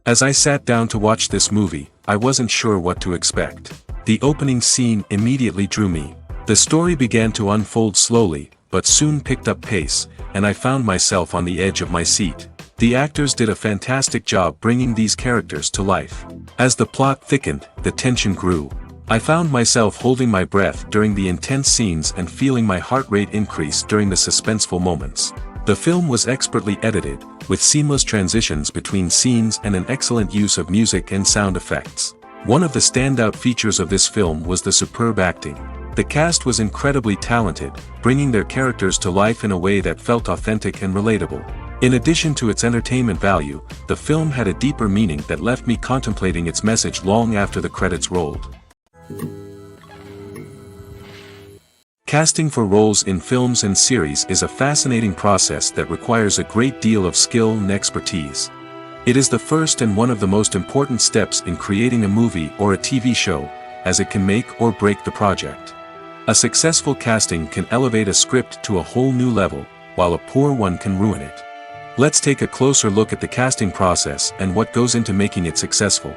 As I sat down to watch this movie, I wasn't sure what to expect. The opening scene immediately drew me. The story began to unfold slowly, but soon picked up pace, and I found myself on the edge of my seat. The actors did a fantastic job bringing these characters to life. As the plot thickened, the tension grew. I found myself holding my breath during the intense scenes and feeling my heart rate increase during the suspenseful moments. The film was expertly edited, with seamless transitions between scenes and an excellent use of music and sound effects. One of the standout features of this film was the superb acting. The cast was incredibly talented, bringing their characters to life in a way that felt authentic and relatable. In addition to its entertainment value, the film had a deeper meaning that left me contemplating its message long after the credits rolled. Casting for roles in films and series is a fascinating process that requires a great deal of skill and expertise. It is the first and one of the most important steps in creating a movie or a TV show, as it can make or break the project. A successful casting can elevate a script to a whole new level, while a poor one can ruin it. Let's take a closer look at the casting process and what goes into making it successful.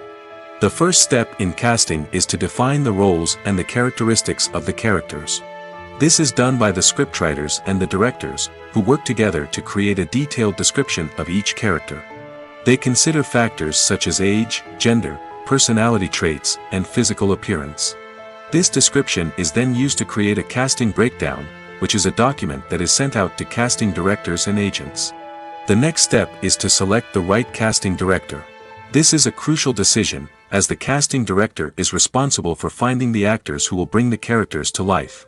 The first step in casting is to define the roles and the characteristics of the characters. This is done by the scriptwriters and the directors, who work together to create a detailed description of each character. They consider factors such as age, gender, personality traits, and physical appearance. This description is then used to create a casting breakdown, which is a document that is sent out to casting directors and agents. The next step is to select the right casting director. This is a crucial decision, as the casting director is responsible for finding the actors who will bring the characters to life.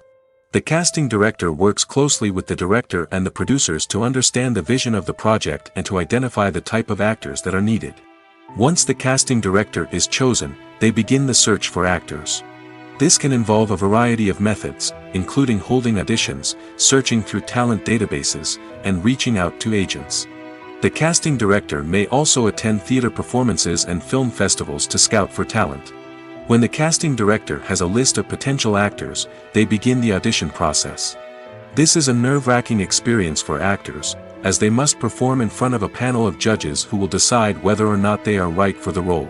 The casting director works closely with the director and the producers to understand the vision of the project and to identify the type of actors that are needed. Once the casting director is chosen, they begin the search for actors. This can involve a variety of methods, including holding auditions, searching through talent databases, and reaching out to agents. The casting director may also attend theater performances and film festivals to scout for talent. When the casting director has a list of potential actors, they begin the audition process. This is a nerve-wracking experience for actors, as they must perform in front of a panel of judges who will decide whether or not they are right for the role.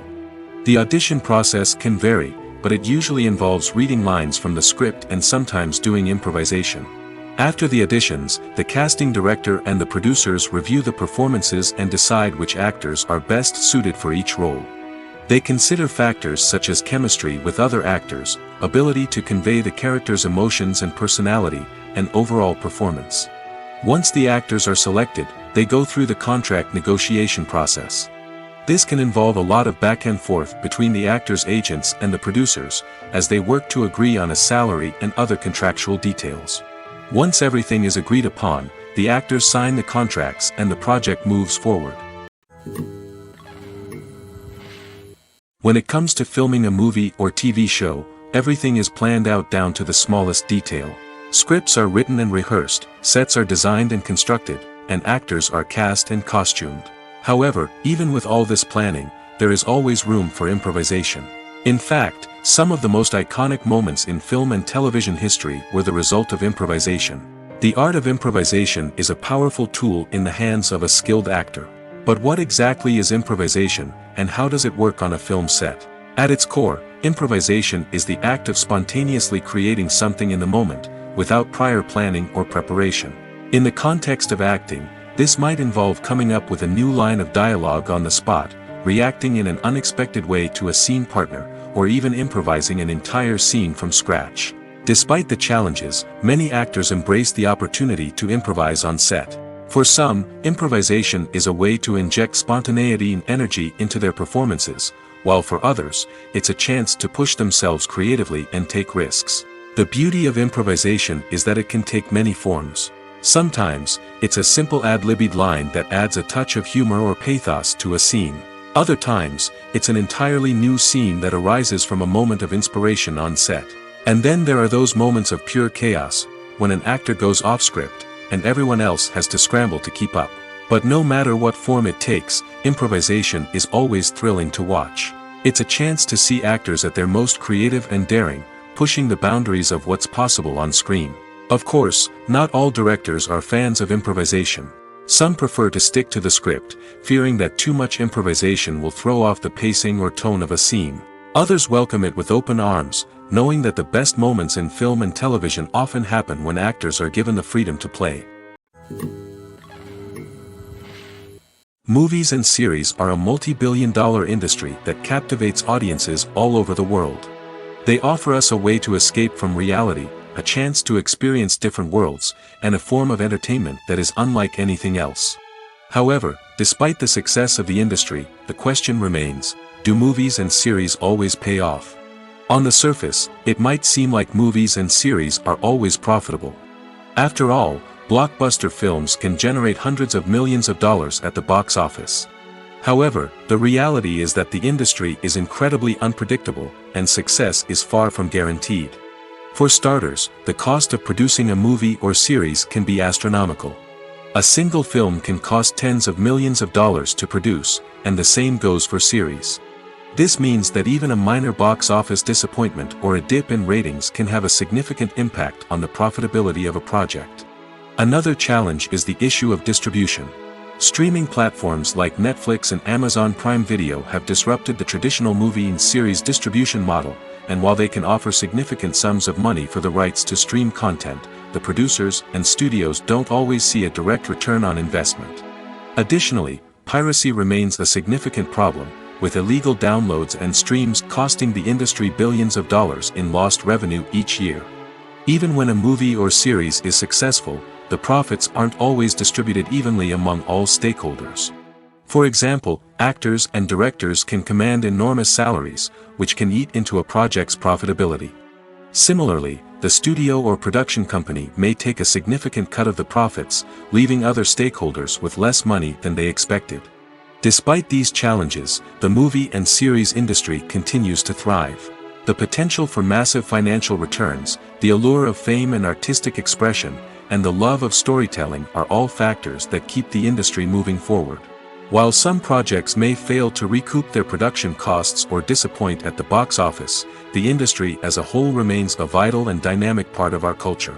The audition process can vary, but it usually involves reading lines from the script and sometimes doing improvisation. After the auditions, the casting director and the producers review the performances and decide which actors are best suited for each role. They consider factors such as chemistry with other actors, ability to convey the character's emotions and personality, and overall performance. Once the actors are selected, they go through the contract negotiation process. This can involve a lot of back and forth between the actors' agents and the producers, as they work to agree on a salary and other contractual details. Once everything is agreed upon, the actors sign the contracts and the project moves forward. When it comes to filming a movie or TV show, everything is planned out down to the smallest detail. Scripts are written and rehearsed, sets are designed and constructed, and actors are cast and costumed. However, even with all this planning, there is always room for improvisation. In fact, some of the most iconic moments in film and television history were the result of improvisation. The art of improvisation is a powerful tool in the hands of a skilled actor. But what exactly is improvisation, and how does it work on a film set? At its core, improvisation is the act of spontaneously creating something in the moment, without prior planning or preparation. In the context of acting, this might involve coming up with a new line of dialogue on the spot, reacting in an unexpected way to a scene partner, or even improvising an entire scene from scratch. Despite the challenges, many actors embrace the opportunity to improvise on set. For some, improvisation is a way to inject spontaneity and energy into their performances, while for others, it's a chance to push themselves creatively and take risks. The beauty of improvisation is that it can take many forms. Sometimes, it's a simple ad-libbed line that adds a touch of humor or pathos to a scene. Other times, it's an entirely new scene that arises from a moment of inspiration on set. And then there are those moments of pure chaos, when an actor goes off script, and everyone else has to scramble to keep up. But no matter what form it takes, improvisation is always thrilling to watch. It's a chance to see actors at their most creative and daring, pushing the boundaries of what's possible on screen. Of course, not all directors are fans of improvisation. Some prefer to stick to the script, fearing that too much improvisation will throw off the pacing or tone of a scene. Others welcome it with open arms, knowing that the best moments in film and television often happen when actors are given the freedom to play. Movies and series are a multi-billion-dollar industry that captivates audiences all over the world. They offer us a way to escape from reality, a chance to experience different worlds, and a form of entertainment that is unlike anything else. However, despite the success of the industry, the question remains, do movies and series always pay off? On the surface, it might seem like movies and series are always profitable. After all, blockbuster films can generate hundreds of millions of dollars at the box office. However, the reality is that the industry is incredibly unpredictable, and success is far from guaranteed. For starters, the cost of producing a movie or series can be astronomical. A single film can cost tens of millions of dollars to produce, and the same goes for series. This means that even a minor box office disappointment or a dip in ratings can have a significant impact on the profitability of a project. Another challenge is the issue of distribution. Streaming platforms like Netflix and Amazon Prime Video have disrupted the traditional movie and series distribution model, and while they can offer significant sums of money for the rights to stream content, the producers and studios don't always see a direct return on investment. Additionally, piracy remains a significant problem, with illegal downloads and streams costing the industry billions of dollars in lost revenue each year. Even when a movie or series is successful, the profits aren't always distributed evenly among all stakeholders. For example, actors and directors can command enormous salaries, which can eat into a project's profitability. Similarly, the studio or production company may take a significant cut of the profits, leaving other stakeholders with less money than they expected. Despite these challenges, the movie and series industry continues to thrive. The potential for massive financial returns, the allure of fame and artistic expression, and the love of storytelling are all factors that keep the industry moving forward. While some projects may fail to recoup their production costs or disappoint at the box office, the industry as a whole remains a vital and dynamic part of our culture.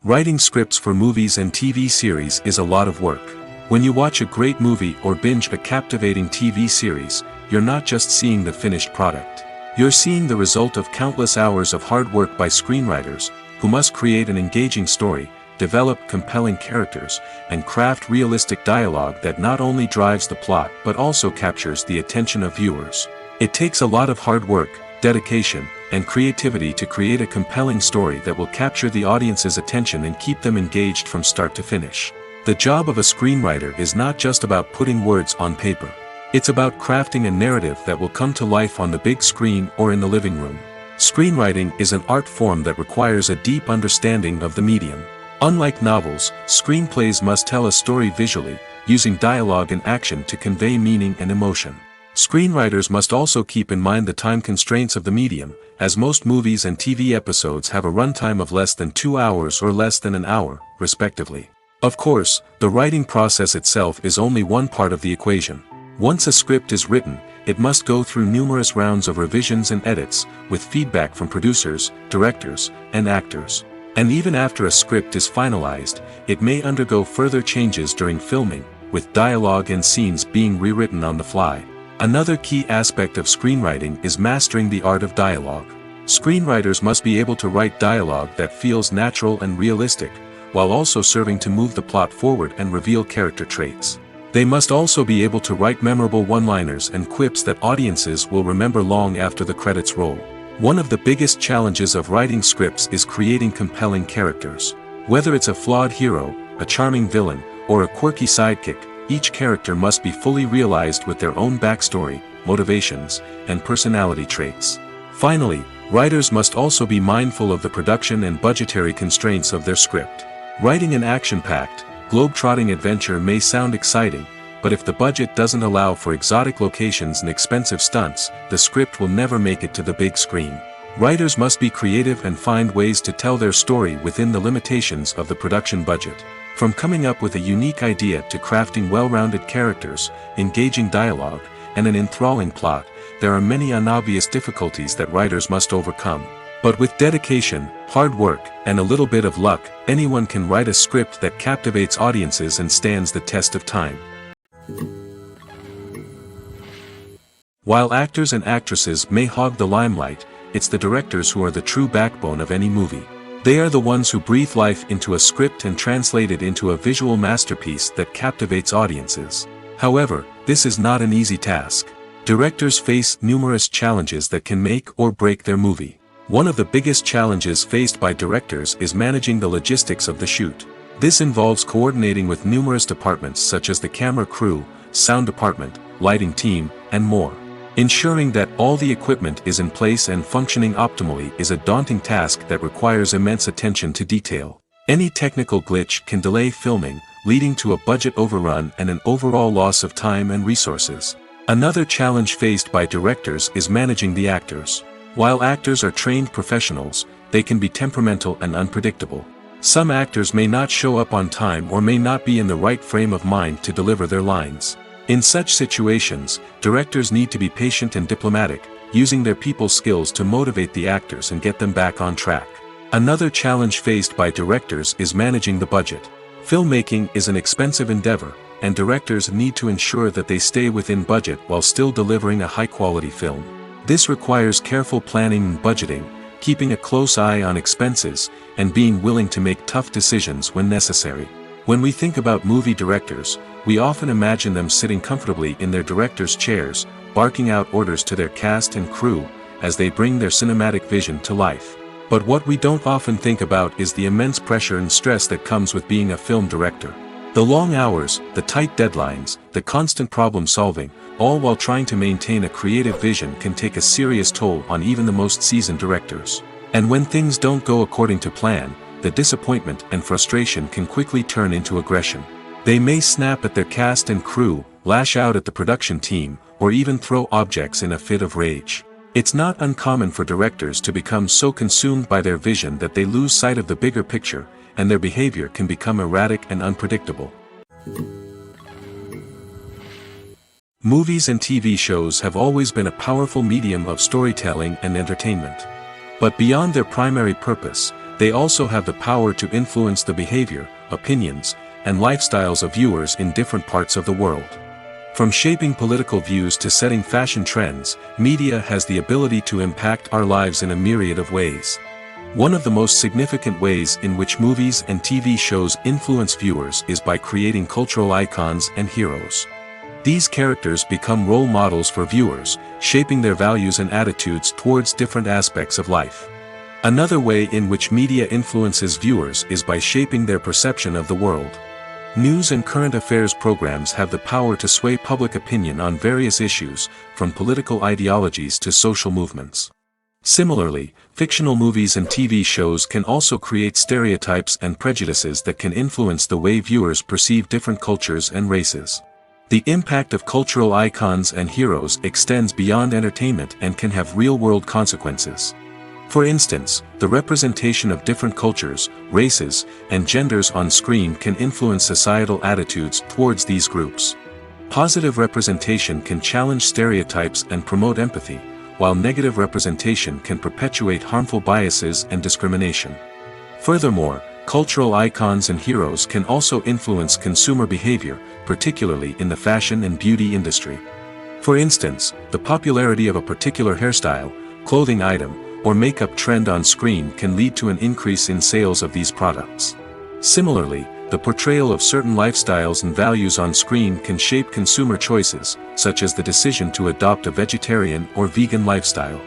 Writing scripts for movies and TV series is a lot of work. When you watch a great movie or binge a captivating TV series, you're not just seeing the finished product. You're seeing the result of countless hours of hard work by screenwriters, who must create an engaging story, develop compelling characters, and craft realistic dialogue that not only drives the plot but also captures the attention of viewers. It takes a lot of hard work, dedication, and creativity to create a compelling story that will capture the audience's attention and keep them engaged from start to finish. The job of a screenwriter is not just about putting words on paper. It's about crafting a narrative that will come to life on the big screen or in the living room. Screenwriting is an art form that requires a deep understanding of the medium. Unlike novels, screenplays must tell a story visually, using dialogue and action to convey meaning and emotion. Screenwriters must also keep in mind the time constraints of the medium, as most movies and TV episodes have a runtime of less than 2 hours or less than an hour, respectively. Of course, the writing process itself is only one part of the equation. Once a script is written, it must go through numerous rounds of revisions and edits, with feedback from producers, directors, and actors. And even after a script is finalized, it may undergo further changes during filming, with dialogue and scenes being rewritten on the fly. Another key aspect of screenwriting is mastering the art of dialogue. Screenwriters must be able to write dialogue that feels natural and realistic, while also serving to move the plot forward and reveal character traits. They must also be able to write memorable one-liners and quips that audiences will remember long after the credits roll. One of the biggest challenges of writing scripts is creating compelling characters. Whether it's a flawed hero, a charming villain, or a quirky sidekick, each character must be fully realized with their own backstory, motivations, and personality traits. Finally, writers must also be mindful of the production and budgetary constraints of their script. Writing an action-packed, globe-trotting adventure may sound exciting, but if the budget doesn't allow for exotic locations and expensive stunts, the script will never make it to the big screen. Writers must be creative and find ways to tell their story within the limitations of the production budget. From coming up with a unique idea to crafting well-rounded characters, engaging dialogue, and an enthralling plot, there are many unobvious difficulties that writers must overcome. But with dedication, hard work, and a little bit of luck, anyone can write a script that captivates audiences and stands the test of time. While actors and actresses may hog the limelight, it's the directors who are the true backbone of any movie. They are the ones who breathe life into a script and translate it into a visual masterpiece that captivates audiences. However, this is not an easy task. Directors face numerous challenges that can make or break their movie. One of the biggest challenges faced by directors is managing the logistics of the shoot. This involves coordinating with numerous departments such as the camera crew, sound department, lighting team, and more. Ensuring that all the equipment is in place and functioning optimally is a daunting task that requires immense attention to detail. Any technical glitch can delay filming, leading to a budget overrun and an overall loss of time and resources. Another challenge faced by directors is managing the actors. While actors are trained professionals, they can be temperamental and unpredictable. Some actors may not show up on time or may not be in the right frame of mind to deliver their lines. In such situations, directors need to be patient and diplomatic, using their people skills to motivate the actors and get them back on track. Another challenge faced by directors is managing the budget. Filmmaking is an expensive endeavor, and directors need to ensure that they stay within budget while still delivering a high-quality film. This requires careful planning and budgeting, keeping a close eye on expenses, and being willing to make tough decisions when necessary. When we think about movie directors, we often imagine them sitting comfortably in their director's chairs, barking out orders to their cast and crew, as they bring their cinematic vision to life. But what we don't often think about is the immense pressure and stress that comes with being a film director. The long hours, the tight deadlines, the constant problem solving, all while trying to maintain a creative vision can take a serious toll on even the most seasoned directors. And when things don't go according to plan, the disappointment and frustration can quickly turn into aggression. They may snap at their cast and crew, lash out at the production team, or even throw objects in a fit of rage. It's not uncommon for directors to become so consumed by their vision that they lose sight of the bigger picture, and their behavior can become erratic and unpredictable. Movies and TV shows have always been a powerful medium of storytelling and entertainment. But beyond their primary purpose, they also have the power to influence the behavior, opinions, and lifestyles of viewers in different parts of the world. From shaping political views to setting fashion trends, media has the ability to impact our lives in a myriad of ways. One of the most significant ways in which movies and TV shows influence viewers is by creating cultural icons and heroes. These characters become role models for viewers, shaping their values and attitudes towards different aspects of life. Another way in which media influences viewers is by shaping their perception of the world. News and current affairs programs have the power to sway public opinion on various issues, from political ideologies to social movements. Similarly, fictional movies and TV shows can also create stereotypes and prejudices that can influence the way viewers perceive different cultures and races. The impact of cultural icons and heroes extends beyond entertainment and can have real-world consequences. For instance, the representation of different cultures, races, and genders on screen can influence societal attitudes towards these groups. Positive representation can challenge stereotypes and promote empathy, while negative representation can perpetuate harmful biases and discrimination. Furthermore, cultural icons and heroes can also influence consumer behavior, particularly in the fashion and beauty industry. For instance, the popularity of a particular hairstyle, clothing item, or makeup trend on screen can lead to an increase in sales of these products. Similarly, the portrayal of certain lifestyles and values on screen can shape consumer choices, such as the decision to adopt a vegetarian or vegan lifestyle.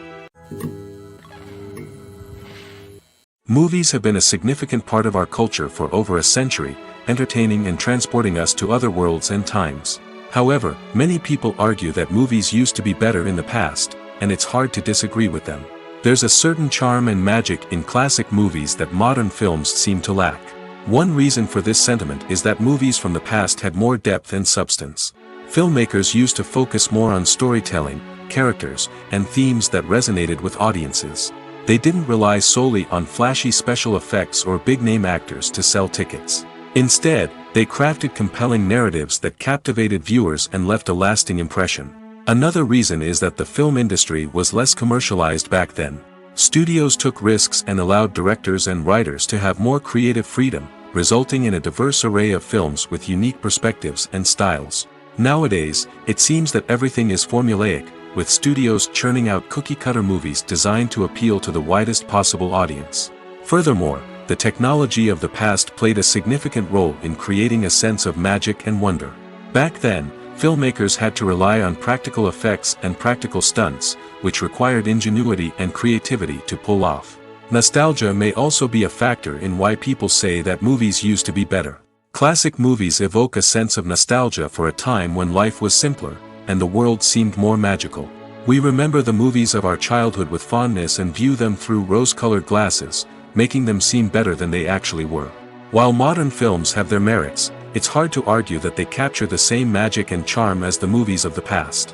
Movies have been a significant part of our culture for over a century, entertaining and transporting us to other worlds and times. However, many people argue that movies used to be better in the past, and it's hard to disagree with them. There's a certain charm and magic in classic movies that modern films seem to lack. One reason for this sentiment is that movies from the past had more depth and substance. Filmmakers used to focus more on storytelling, characters, and themes that resonated with audiences. They didn't rely solely on flashy special effects or big-name actors to sell tickets. Instead, they crafted compelling narratives that captivated viewers and left a lasting impression. Another reason is that the film industry was less commercialized back then. Studios took risks and allowed directors and writers to have more creative freedom, resulting in a diverse array of films with unique perspectives and styles. Nowadays, it seems that everything is formulaic, with studios churning out cookie-cutter movies designed to appeal to the widest possible audience. Furthermore, the technology of the past played a significant role in creating a sense of magic and wonder. Back then, filmmakers had to rely on practical effects and practical stunts, which required ingenuity and creativity to pull off. Nostalgia may also be a factor in why people say that movies used to be better. Classic movies evoke a sense of nostalgia for a time when life was simpler, and the world seemed more magical. We remember the movies of our childhood with fondness and view them through rose-colored glasses, making them seem better than they actually were. While modern films have their merits, it's hard to argue that they capture the same magic and charm as the movies of the past.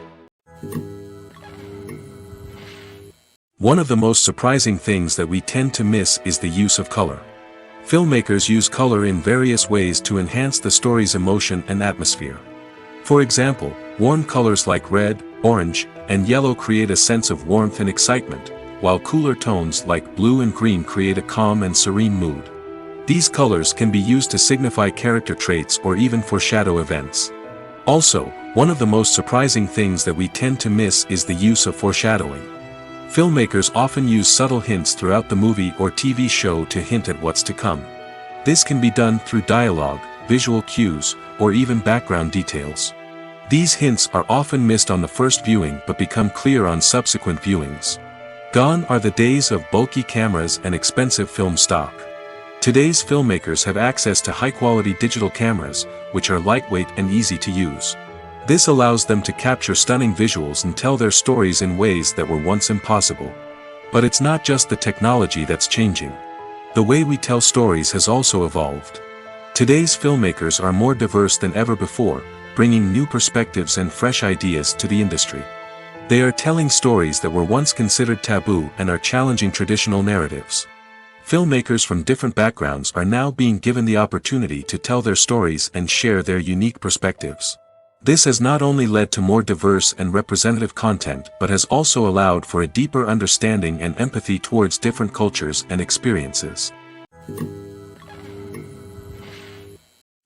One of the most surprising things that we tend to miss is the use of color. Filmmakers use color in various ways to enhance the story's emotion and atmosphere. For example, warm colors like red, orange, and yellow create a sense of warmth and excitement, while cooler tones like blue and green create a calm and serene mood. These colors can be used to signify character traits or even foreshadow events. Also, one of the most surprising things that we tend to miss is the use of foreshadowing. Filmmakers often use subtle hints throughout the movie or TV show to hint at what's to come. This can be done through dialogue, visual cues, or even background details. These hints are often missed on the first viewing but become clear on subsequent viewings. Gone are the days of bulky cameras and expensive film stock. Today's filmmakers have access to high-quality digital cameras, which are lightweight and easy to use. This allows them to capture stunning visuals and tell their stories in ways that were once impossible. But it's not just the technology that's changing. The way we tell stories has also evolved. Today's filmmakers are more diverse than ever before, bringing new perspectives and fresh ideas to the industry. They are telling stories that were once considered taboo and are challenging traditional narratives. Filmmakers from different backgrounds are now being given the opportunity to tell their stories and share their unique perspectives. This has not only led to more diverse and representative content but has also allowed for a deeper understanding and empathy towards different cultures and experiences.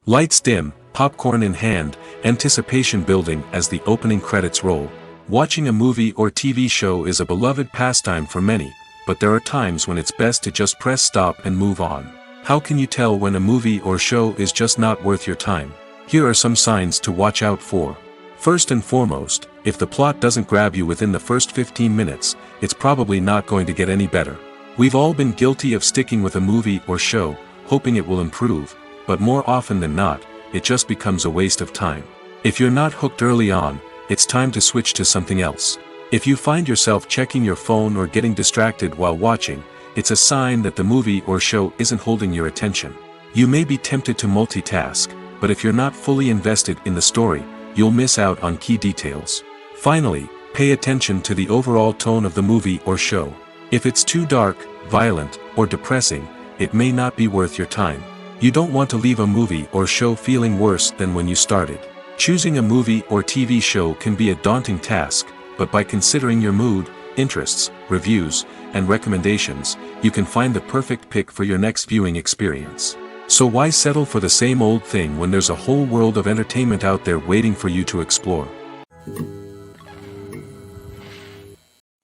Lights dim, popcorn in hand, anticipation building as the opening credits roll. Watching a movie or TV show is a beloved pastime for many, but there are times when it's best to just press stop and move on. How can you tell when a movie or show is just not worth your time? Here are some signs to watch out for. First and foremost, if the plot doesn't grab you within the first 15 minutes, it's probably not going to get any better. We've all been guilty of sticking with a movie or show, hoping it will improve, but more often than not, it just becomes a waste of time. If you're not hooked early on, it's time to switch to something else. If you find yourself checking your phone or getting distracted while watching, it's a sign that the movie or show isn't holding your attention. You may be tempted to multitask, but if you're not fully invested in the story, you'll miss out on key details. Finally, pay attention to the overall tone of the movie or show. If it's too dark, violent, or depressing, it may not be worth your time. You don't want to leave a movie or show feeling worse than when you started. Choosing a movie or TV show can be a daunting task, but by considering your mood, interests, reviews, and recommendations, you can find the perfect pick for your next viewing experience. So why settle for the same old thing when there's a whole world of entertainment out there waiting for you to explore?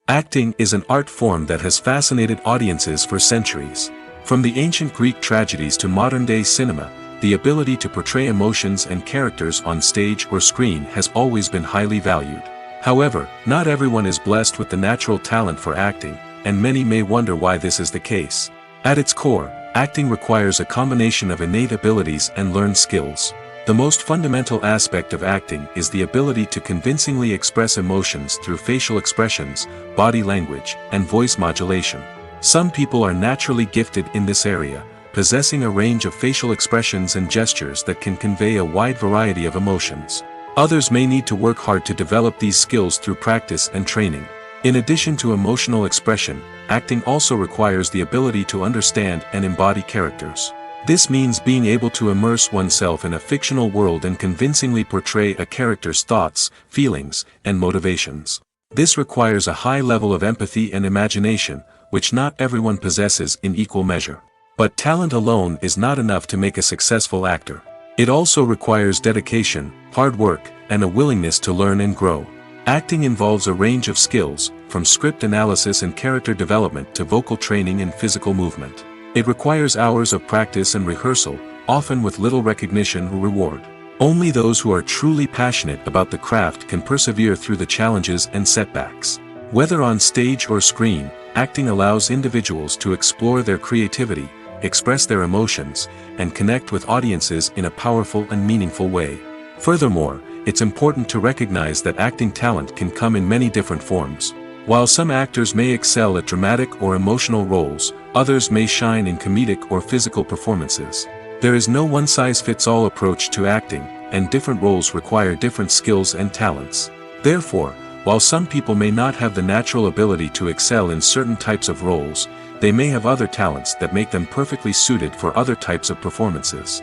Acting is an art form that has fascinated audiences for centuries. From the ancient Greek tragedies to modern-day cinema, the ability to portray emotions and characters on stage or screen has always been highly valued. However, not everyone is blessed with the natural talent for acting, and many may wonder why this is the case. At its core, acting requires a combination of innate abilities and learned skills. The most fundamental aspect of acting is the ability to convincingly express emotions through facial expressions, body language, and voice modulation. Some people are naturally gifted in this area, possessing a range of facial expressions and gestures that can convey a wide variety of emotions. Others may need to work hard to develop these skills through practice and training. In addition to emotional expression, acting also requires the ability to understand and embody characters. This means being able to immerse oneself in a fictional world and convincingly portray a character's thoughts, feelings, and motivations. This requires a high level of empathy and imagination, which not everyone possesses in equal measure. But talent alone is not enough to make a successful actor. It also requires dedication, hard work, and a willingness to learn and grow. Acting involves a range of skills, from script analysis and character development to vocal training and physical movement. It requires hours of practice and rehearsal, often with little recognition or reward. Only those who are truly passionate about the craft can persevere through the challenges and setbacks. Whether on stage or screen, acting allows individuals to explore their creativity, express their emotions, and connect with audiences in a powerful and meaningful way. Furthermore, it's important to recognize that acting talent can come in many different forms. While some actors may excel at dramatic or emotional roles, others may shine in comedic or physical performances. There is no one-size-fits-all approach to acting, and different roles require different skills and talents. Therefore, while some people may not have the natural ability to excel in certain types of roles, they may have other talents that make them perfectly suited for other types of performances.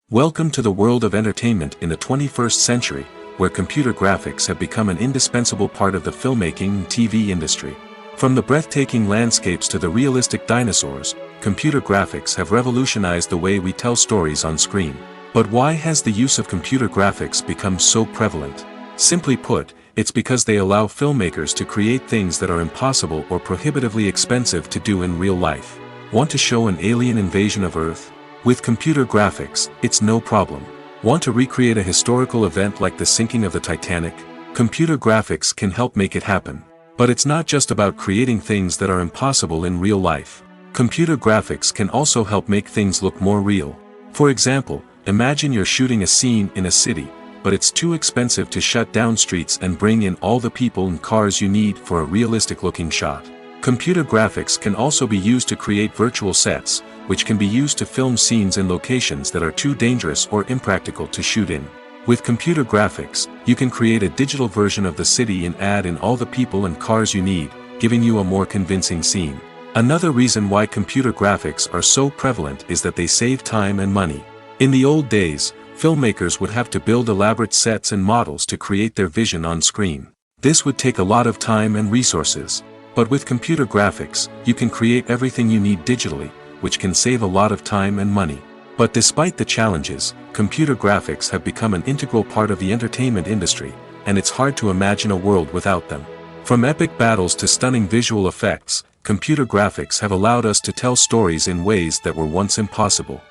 Welcome to the world of entertainment in the 21st century, where computer graphics have become an indispensable part of the filmmaking and TV industry. From the breathtaking landscapes to the realistic dinosaurs, computer graphics have revolutionized the way we tell stories on screen. But why has the use of computer graphics become so prevalent? Simply put, it's because they allow filmmakers to create things that are impossible or prohibitively expensive to do in real life. Want to show an alien invasion of Earth? With computer graphics, it's no problem. Want to recreate a historical event like the sinking of the Titanic? Computer graphics can help make it happen. But it's not just about creating things that are impossible in real life. Computer graphics can also help make things look more real. For example, imagine you're shooting a scene in a city, but it's too expensive to shut down streets and bring in all the people and cars you need for a realistic-looking shot. Computer graphics can also be used to create virtual sets, which can be used to film scenes in locations that are too dangerous or impractical to shoot in. With computer graphics, you can create a digital version of the city and add in all the people and cars you need, giving you a more convincing scene. Another reason why computer graphics are so prevalent is that they save time and money. In the old days, filmmakers would have to build elaborate sets and models to create their vision on screen. This would take a lot of time and resources. But with computer graphics, you can create everything you need digitally, which can save a lot of time and money. But despite the challenges, computer graphics have become an integral part of the entertainment industry, and it's hard to imagine a world without them. From epic battles to stunning visual effects, computer graphics have allowed us to tell stories in ways that were once impossible.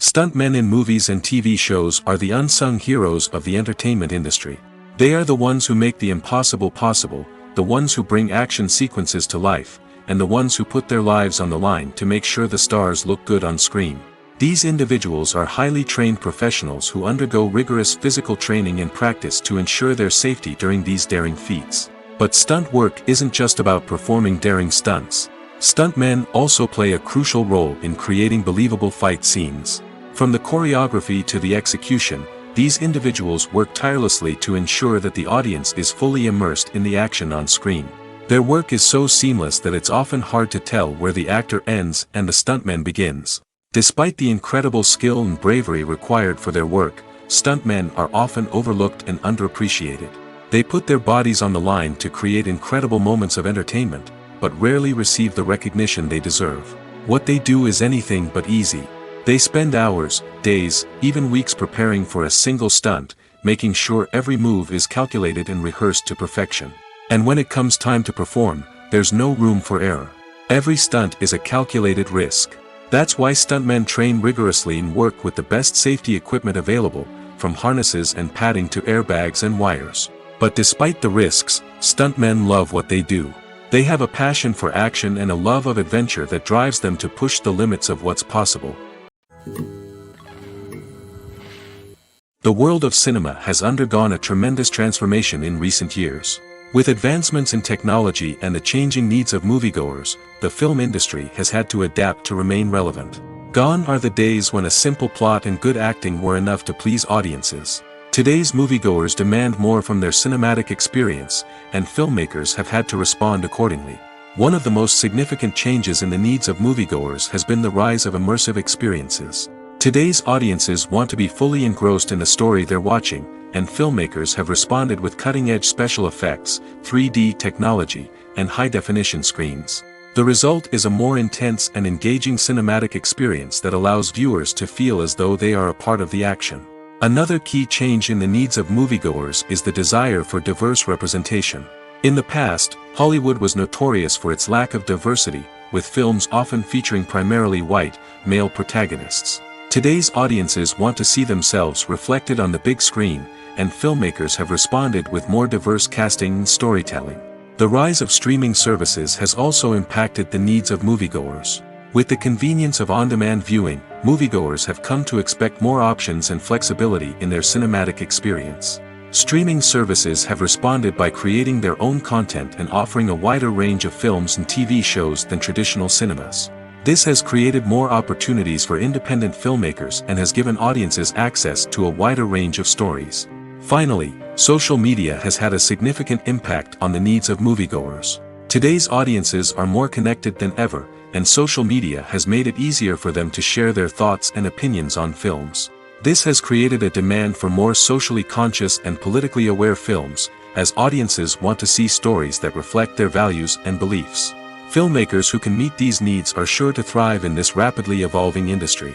Stuntmen in movies and TV shows are the unsung heroes of the entertainment industry. They are the ones who make the impossible possible, the ones who bring action sequences to life, and the ones who put their lives on the line to make sure the stars look good on screen. These individuals are highly trained professionals who undergo rigorous physical training and practice to ensure their safety during these daring feats. But stunt work isn't just about performing daring stunts. Stuntmen also play a crucial role in creating believable fight scenes. From the choreography to the execution, these individuals work tirelessly to ensure that the audience is fully immersed in the action on screen. Their work is so seamless that it's often hard to tell where the actor ends and the stuntman begins. Despite the incredible skill and bravery required for their work, stuntmen are often overlooked and underappreciated. They put their bodies on the line to create incredible moments of entertainment, but rarely receive the recognition they deserve. What they do is anything but easy. They spend hours, days, even weeks preparing for a single stunt, making sure every move is calculated and rehearsed to perfection. And when it comes time to perform, there's no room for error. Every stunt is a calculated risk. That's why stuntmen train rigorously and work with the best safety equipment available, from harnesses and padding to airbags and wires. But despite the risks, stuntmen love what they do. They have a passion for action and a love of adventure that drives them to push the limits of what's possible. The world of cinema has undergone a tremendous transformation in recent years. With advancements in technology and the changing needs of moviegoers, the film industry has had to adapt to remain relevant. Gone are the days when a simple plot and good acting were enough to please audiences. Today's moviegoers demand more from their cinematic experience, and filmmakers have had to respond accordingly. One of the most significant changes in the needs of moviegoers has been the rise of immersive experiences. Today's audiences want to be fully engrossed in the story they're watching, and filmmakers have responded with cutting-edge special effects, 3D technology, and high-definition screens. The result is a more intense and engaging cinematic experience that allows viewers to feel as though they are a part of the action. Another key change in the needs of moviegoers is the desire for diverse representation. In the past, Hollywood was notorious for its lack of diversity, with films often featuring primarily white, male protagonists. Today's audiences want to see themselves reflected on the big screen, and filmmakers have responded with more diverse casting and storytelling. The rise of streaming services has also impacted the needs of moviegoers. With the convenience of on-demand viewing, moviegoers have come to expect more options and flexibility in their cinematic experience. Streaming services have responded by creating their own content and offering a wider range of films and TV shows than traditional cinemas. This has created more opportunities for independent filmmakers and has given audiences access to a wider range of stories. Finally, social media has had a significant impact on the needs of moviegoers. Today's audiences are more connected than ever, and social media has made it easier for them to share their thoughts and opinions on films. This has created a demand for more socially conscious and politically aware films, as audiences want to see stories that reflect their values and beliefs. Filmmakers who can meet these needs are sure to thrive in this rapidly evolving industry.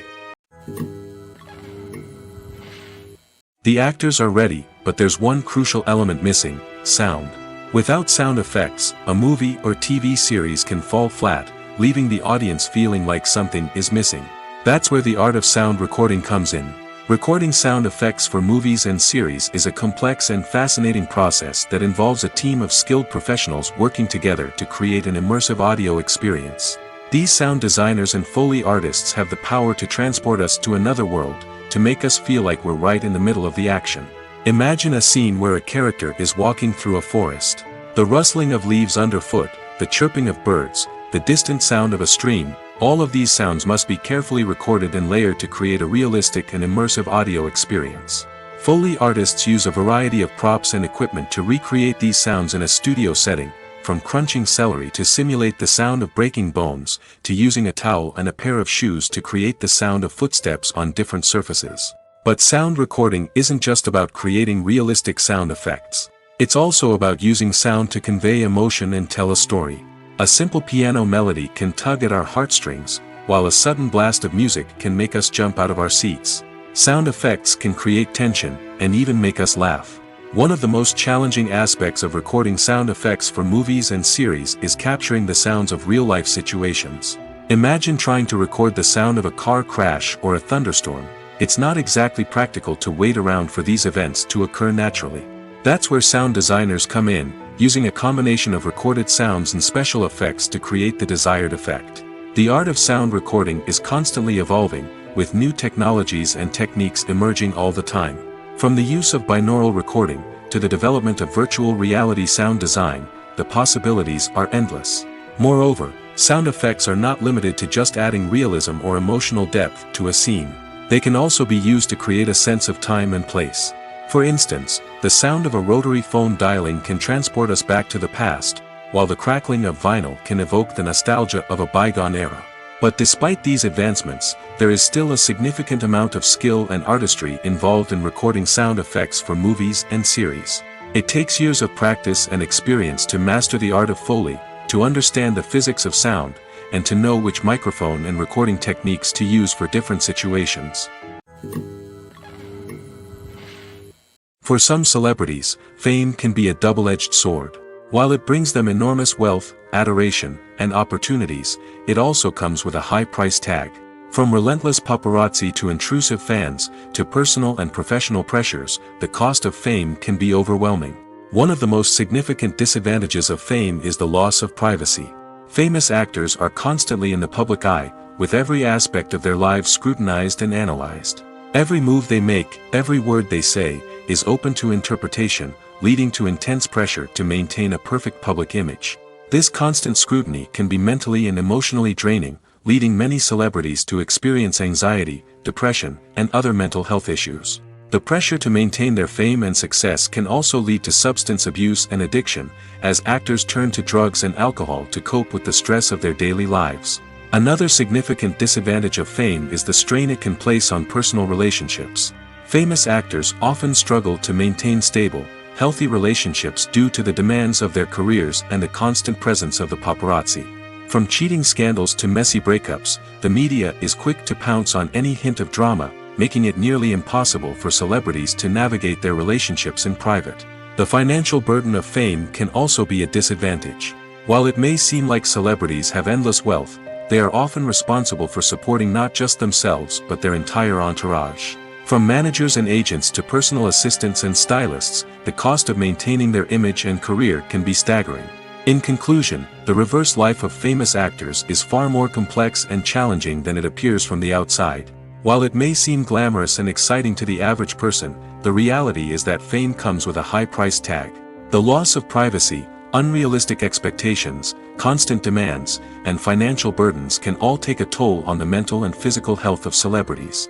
The actors are ready, but there's one crucial element missing: sound. Without sound effects, a movie or TV series can fall flat, leaving the audience feeling like something is missing. That's where the art of sound recording comes in. Recording sound effects for movies and series is a complex and fascinating process that involves a team of skilled professionals working together to create an immersive audio experience. These sound designers and Foley artists have the power to transport us to another world, to make us feel like we're right in the middle of the action. Imagine a scene where a character is walking through a forest. The rustling of leaves underfoot, the chirping of birds, the distant sound of a stream, all of these sounds must be carefully recorded and layered to create a realistic and immersive audio experience. Foley artists use a variety of props and equipment to recreate these sounds in a studio setting, from crunching celery to simulate the sound of breaking bones, to using a towel and a pair of shoes to create the sound of footsteps on different surfaces. But sound recording isn't just about creating realistic sound effects. It's also about using sound to convey emotion and tell a story. A simple piano melody can tug at our heartstrings, while a sudden blast of music can make us jump out of our seats. Sound effects can create tension, and even make us laugh. One of the most challenging aspects of recording sound effects for movies and series is capturing the sounds of real-life situations. Imagine trying to record the sound of a car crash or a thunderstorm. It's not exactly practical to wait around for these events to occur naturally. That's where sound designers come in, using a combination of recorded sounds and special effects to create the desired effect. The art of sound recording is constantly evolving, with new technologies and techniques emerging all the time. From the use of binaural recording, to the development of virtual reality sound design, the possibilities are endless. Moreover, sound effects are not limited to just adding realism or emotional depth to a scene. They can also be used to create a sense of time and place. For instance, the sound of a rotary phone dialing can transport us back to the past, while the crackling of vinyl can evoke the nostalgia of a bygone era. But despite these advancements, there is still a significant amount of skill and artistry involved in recording sound effects for movies and series. It takes years of practice and experience to master the art of Foley, to understand the physics of sound, and to know which microphone and recording techniques to use for different situations. For some celebrities, fame can be a double-edged sword. While it brings them enormous wealth, adoration, and opportunities, it also comes with a high price tag. From relentless paparazzi to intrusive fans, to personal and professional pressures, the cost of fame can be overwhelming. One of the most significant disadvantages of fame is the loss of privacy. Famous actors are constantly in the public eye, with every aspect of their lives scrutinized and analyzed. Every move they make, every word they say, is open to interpretation, leading to intense pressure to maintain a perfect public image. This constant scrutiny can be mentally and emotionally draining, leading many celebrities to experience anxiety, depression, and other mental health issues. The pressure to maintain their fame and success can also lead to substance abuse and addiction, as actors turn to drugs and alcohol to cope with the stress of their daily lives. Another significant disadvantage of fame is the strain it can place on personal relationships. Famous actors often struggle to maintain stable, healthy relationships due to the demands of their careers and the constant presence of the paparazzi. From cheating scandals to messy breakups, the media is quick to pounce on any hint of drama, making it nearly impossible for celebrities to navigate their relationships in private. The financial burden of fame can also be a disadvantage. While it may seem like celebrities have endless wealth, they are often responsible for supporting not just themselves but their entire entourage. From managers and agents to personal assistants and stylists, the cost of maintaining their image and career can be staggering. In conclusion, the reverse life of famous actors is far more complex and challenging than it appears from the outside. While it may seem glamorous and exciting to the average person, the reality is that fame comes with a high price tag. The loss of privacy, unrealistic expectations, constant demands, and financial burdens can all take a toll on the mental and physical health of celebrities.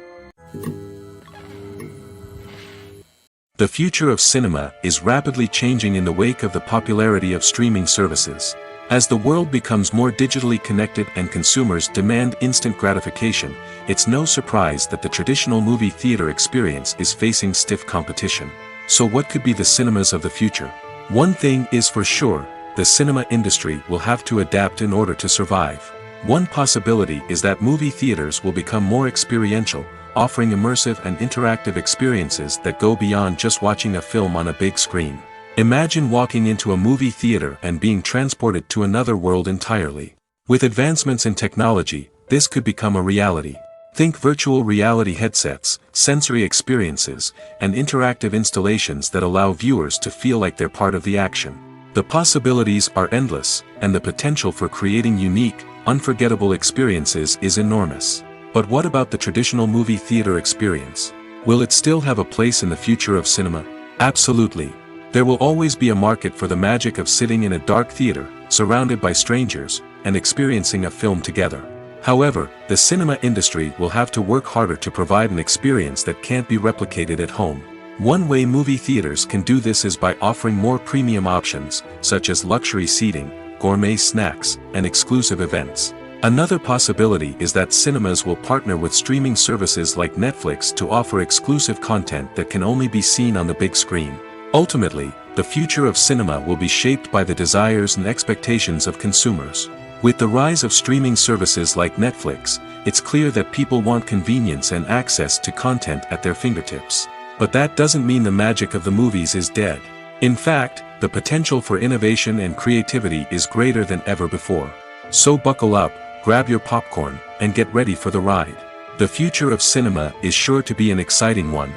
The future of cinema is rapidly changing in the wake of the popularity of streaming services. As the world becomes more digitally connected and consumers demand instant gratification, it's no surprise that the traditional movie theater experience is facing stiff competition. So what could be the cinemas of the future? One thing is for sure, the cinema industry will have to adapt in order to survive. One possibility is that movie theaters will become more experiential, offering immersive and interactive experiences that go beyond just watching a film on a big screen. Imagine walking into a movie theater and being transported to another world entirely. With advancements in technology, this could become a reality. Think virtual reality headsets, sensory experiences, and interactive installations that allow viewers to feel like they're part of the action. The possibilities are endless, and the potential for creating unique, unforgettable experiences is enormous. But what about the traditional movie theater experience? Will it still have a place in the future of cinema? Absolutely. There will always be a market for the magic of sitting in a dark theater, surrounded by strangers, and experiencing a film together. However, the cinema industry will have to work harder to provide an experience that can't be replicated at home. One way movie theaters can do this is by offering more premium options, such as luxury seating, gourmet snacks, and exclusive events. Another possibility is that cinemas will partner with streaming services like Netflix to offer exclusive content that can only be seen on the big screen. Ultimately, the future of cinema will be shaped by the desires and expectations of consumers. With the rise of streaming services like Netflix, it's clear that people want convenience and access to content at their fingertips. But that doesn't mean the magic of the movies is dead. In fact, the potential for innovation and creativity is greater than ever before. So buckle up, grab your popcorn, and get ready for the ride. The future of cinema is sure to be an exciting one.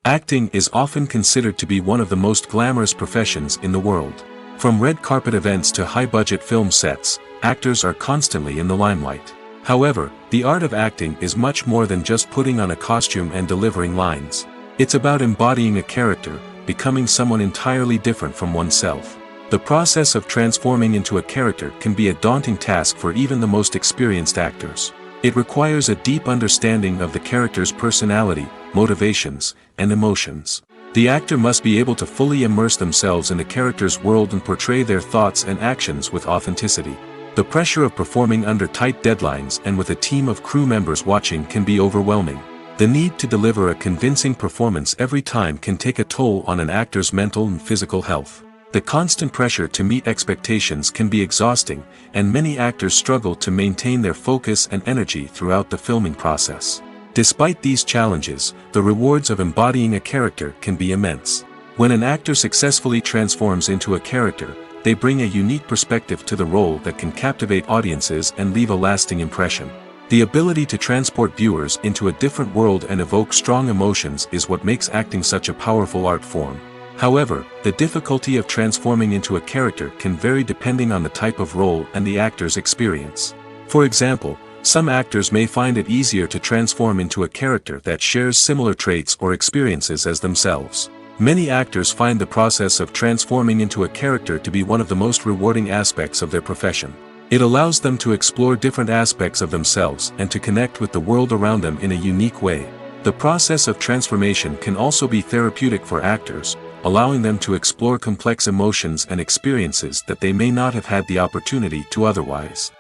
Acting is often considered to be one of the most glamorous professions in the world. From red carpet events to high-budget film sets, actors are constantly in the limelight. However, the art of acting is much more than just putting on a costume and delivering lines. It's about embodying a character, becoming someone entirely different from oneself. The process of transforming into a character can be a daunting task for even the most experienced actors. It requires a deep understanding of the character's personality, motivations, and emotions. The actor must be able to fully immerse themselves in the character's world and portray their thoughts and actions with authenticity. The pressure of performing under tight deadlines and with a team of crew members watching can be overwhelming. The need to deliver a convincing performance every time can take a toll on an actor's mental and physical health. The constant pressure to meet expectations can be exhausting, and many actors struggle to maintain their focus and energy throughout the filming process. Despite these challenges, the rewards of embodying a character can be immense. When an actor successfully transforms into a character, they bring a unique perspective to the role that can captivate audiences and leave a lasting impression. The ability to transport viewers into a different world and evoke strong emotions is what makes acting such a powerful art form. However, the difficulty of transforming into a character can vary depending on the type of role and the actor's experience. For example, some actors may find it easier to transform into a character that shares similar traits or experiences as themselves. Many actors find the process of transforming into a character to be one of the most rewarding aspects of their profession. It allows them to explore different aspects of themselves and to connect with the world around them in a unique way. The process of transformation can also be therapeutic for actors, allowing them to explore complex emotions and experiences that they may not have had the opportunity to otherwise.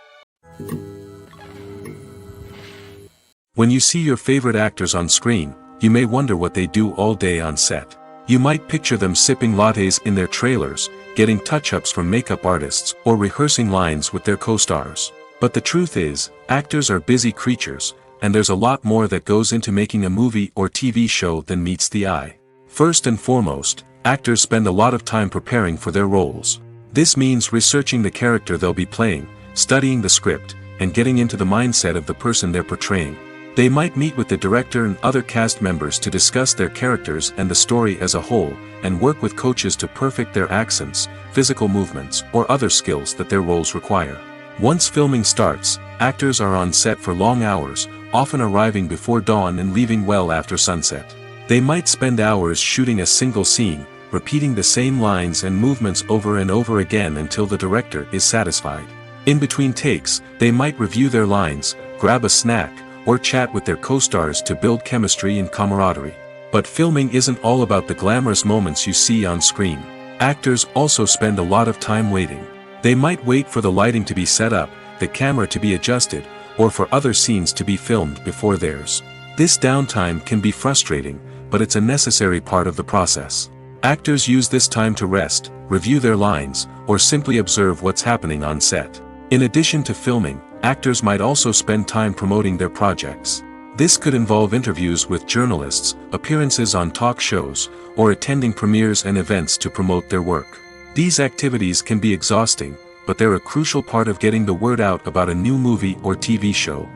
When you see your favorite actors on screen, you may wonder what they do all day on set. You might picture them sipping lattes in their trailers, getting touch-ups from makeup artists, or rehearsing lines with their co-stars. But the truth is, actors are busy creatures, and there's a lot more that goes into making a movie or TV show than meets the eye. First and foremost, actors spend a lot of time preparing for their roles. This means researching the character they'll be playing, studying the script, and getting into the mindset of the person they're portraying. They might meet with the director and other cast members to discuss their characters and the story as a whole, and work with coaches to perfect their accents, physical movements, or other skills that their roles require. Once filming starts, actors are on set for long hours, often arriving before dawn and leaving well after sunset. They might spend hours shooting a single scene, repeating the same lines and movements over and over again until the director is satisfied. In between takes, they might review their lines, grab a snack, or chat with their co-stars to build chemistry and camaraderie. But filming isn't all about the glamorous moments you see on screen. Actors also spend a lot of time waiting. They might wait for the lighting to be set up, the camera to be adjusted, or for other scenes to be filmed before theirs. This downtime can be frustrating, but it's a necessary part of the process. Actors use this time to rest, review their lines, or simply observe what's happening on set. In addition to filming, actors might also spend time promoting their projects. This could involve interviews with journalists, appearances on talk shows, or attending premieres and events to promote their work. These activities can be exhausting, but they're a crucial part of getting the word out about a new movie or TV show.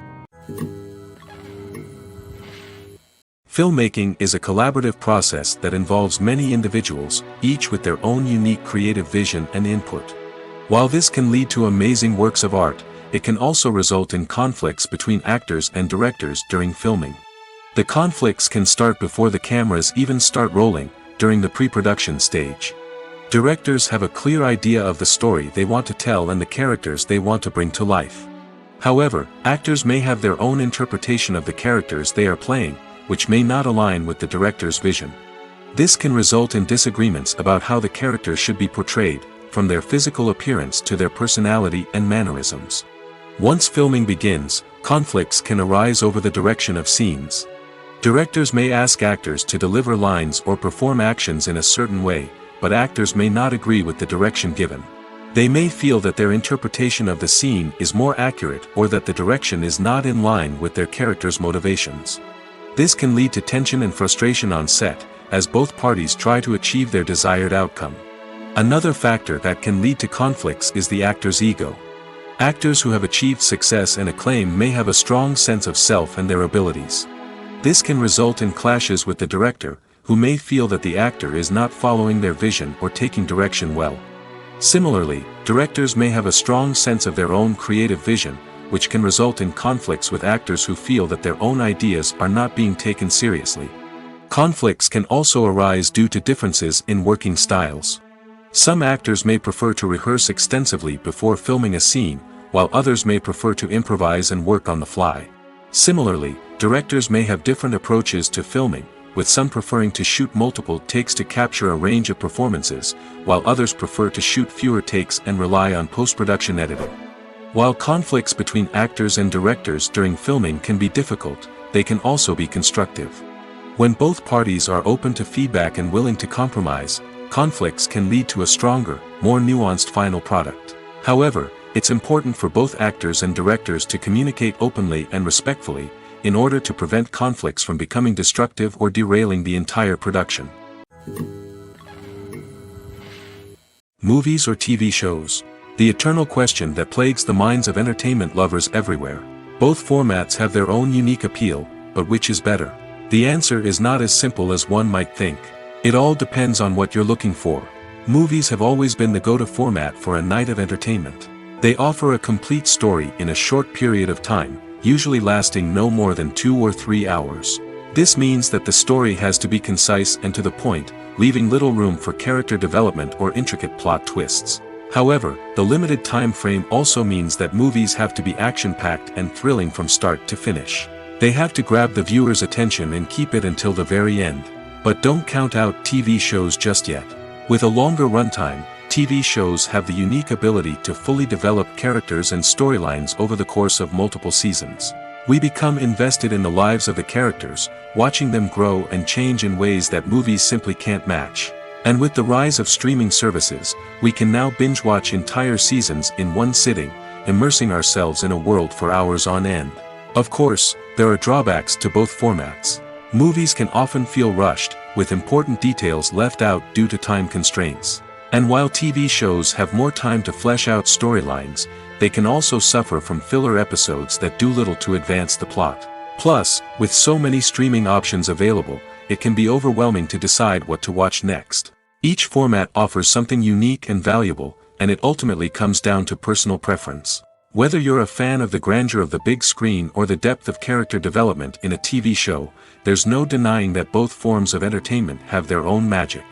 Filmmaking is a collaborative process that involves many individuals, each with their own unique creative vision and input. While this can lead to amazing works of art, it can also result in conflicts between actors and directors during filming. The conflicts can start before the cameras even start rolling, during the pre-production stage. Directors have a clear idea of the story they want to tell and the characters they want to bring to life. However, actors may have their own interpretation of the characters they are playing, which may not align with the director's vision. This can result in disagreements about how the characters should be portrayed, from their physical appearance to their personality and mannerisms. Once filming begins, conflicts can arise over the direction of scenes. Directors may ask actors to deliver lines or perform actions in a certain way, but actors may not agree with the direction given. They may feel that their interpretation of the scene is more accurate or that the direction is not in line with their character's motivations. This can lead to tension and frustration on set, as both parties try to achieve their desired outcome. Another factor that can lead to conflicts is the actor's ego. Actors who have achieved success and acclaim may have a strong sense of self and their abilities. This can result in clashes with the director, who may feel that the actor is not following their vision or taking direction well. Similarly, directors may have a strong sense of their own creative vision, which can result in conflicts with actors who feel that their own ideas are not being taken seriously. Conflicts can also arise due to differences in working styles. Some actors may prefer to rehearse extensively before filming a scene, while others may prefer to improvise and work on the fly. Similarly, directors may have different approaches to filming, with some preferring to shoot multiple takes to capture a range of performances, while others prefer to shoot fewer takes and rely on post-production editing. While conflicts between actors and directors during filming can be difficult, they can also be constructive. When both parties are open to feedback and willing to compromise, conflicts can lead to a stronger, more nuanced final product. However, it's important for both actors and directors to communicate openly and respectfully, in order to prevent conflicts from becoming destructive or derailing the entire production. Movies or TV shows? The eternal question that plagues the minds of entertainment lovers everywhere. Both formats have their own unique appeal, but which is better? The answer is not as simple as one might think. It all depends on what you're looking for. Movies have always been the go-to format for a night of entertainment. They offer a complete story in a short period of time, usually lasting no more than 2 or 3 hours. This means that the story has to be concise and to the point, leaving little room for character development or intricate plot twists. However, the limited time frame also means that movies have to be action-packed and thrilling from start to finish. They have to grab the viewer's attention and keep it until the very end. But don't count out TV shows just yet. With a longer runtime, TV shows have the unique ability to fully develop characters and storylines over the course of multiple seasons. We become invested in the lives of the characters, watching them grow and change in ways that movies simply can't match. And with the rise of streaming services, we can now binge-watch entire seasons in one sitting, immersing ourselves in a world for hours on end. Of course, there are drawbacks to both formats. Movies can often feel rushed, with important details left out due to time constraints. And while TV shows have more time to flesh out storylines, they can also suffer from filler episodes that do little to advance the plot. Plus, with so many streaming options available, it can be overwhelming to decide what to watch next. Each format offers something unique and valuable, and it ultimately comes down to personal preference. Whether you're a fan of the grandeur of the big screen or the depth of character development in a TV show, there's no denying that both forms of entertainment have their own magic.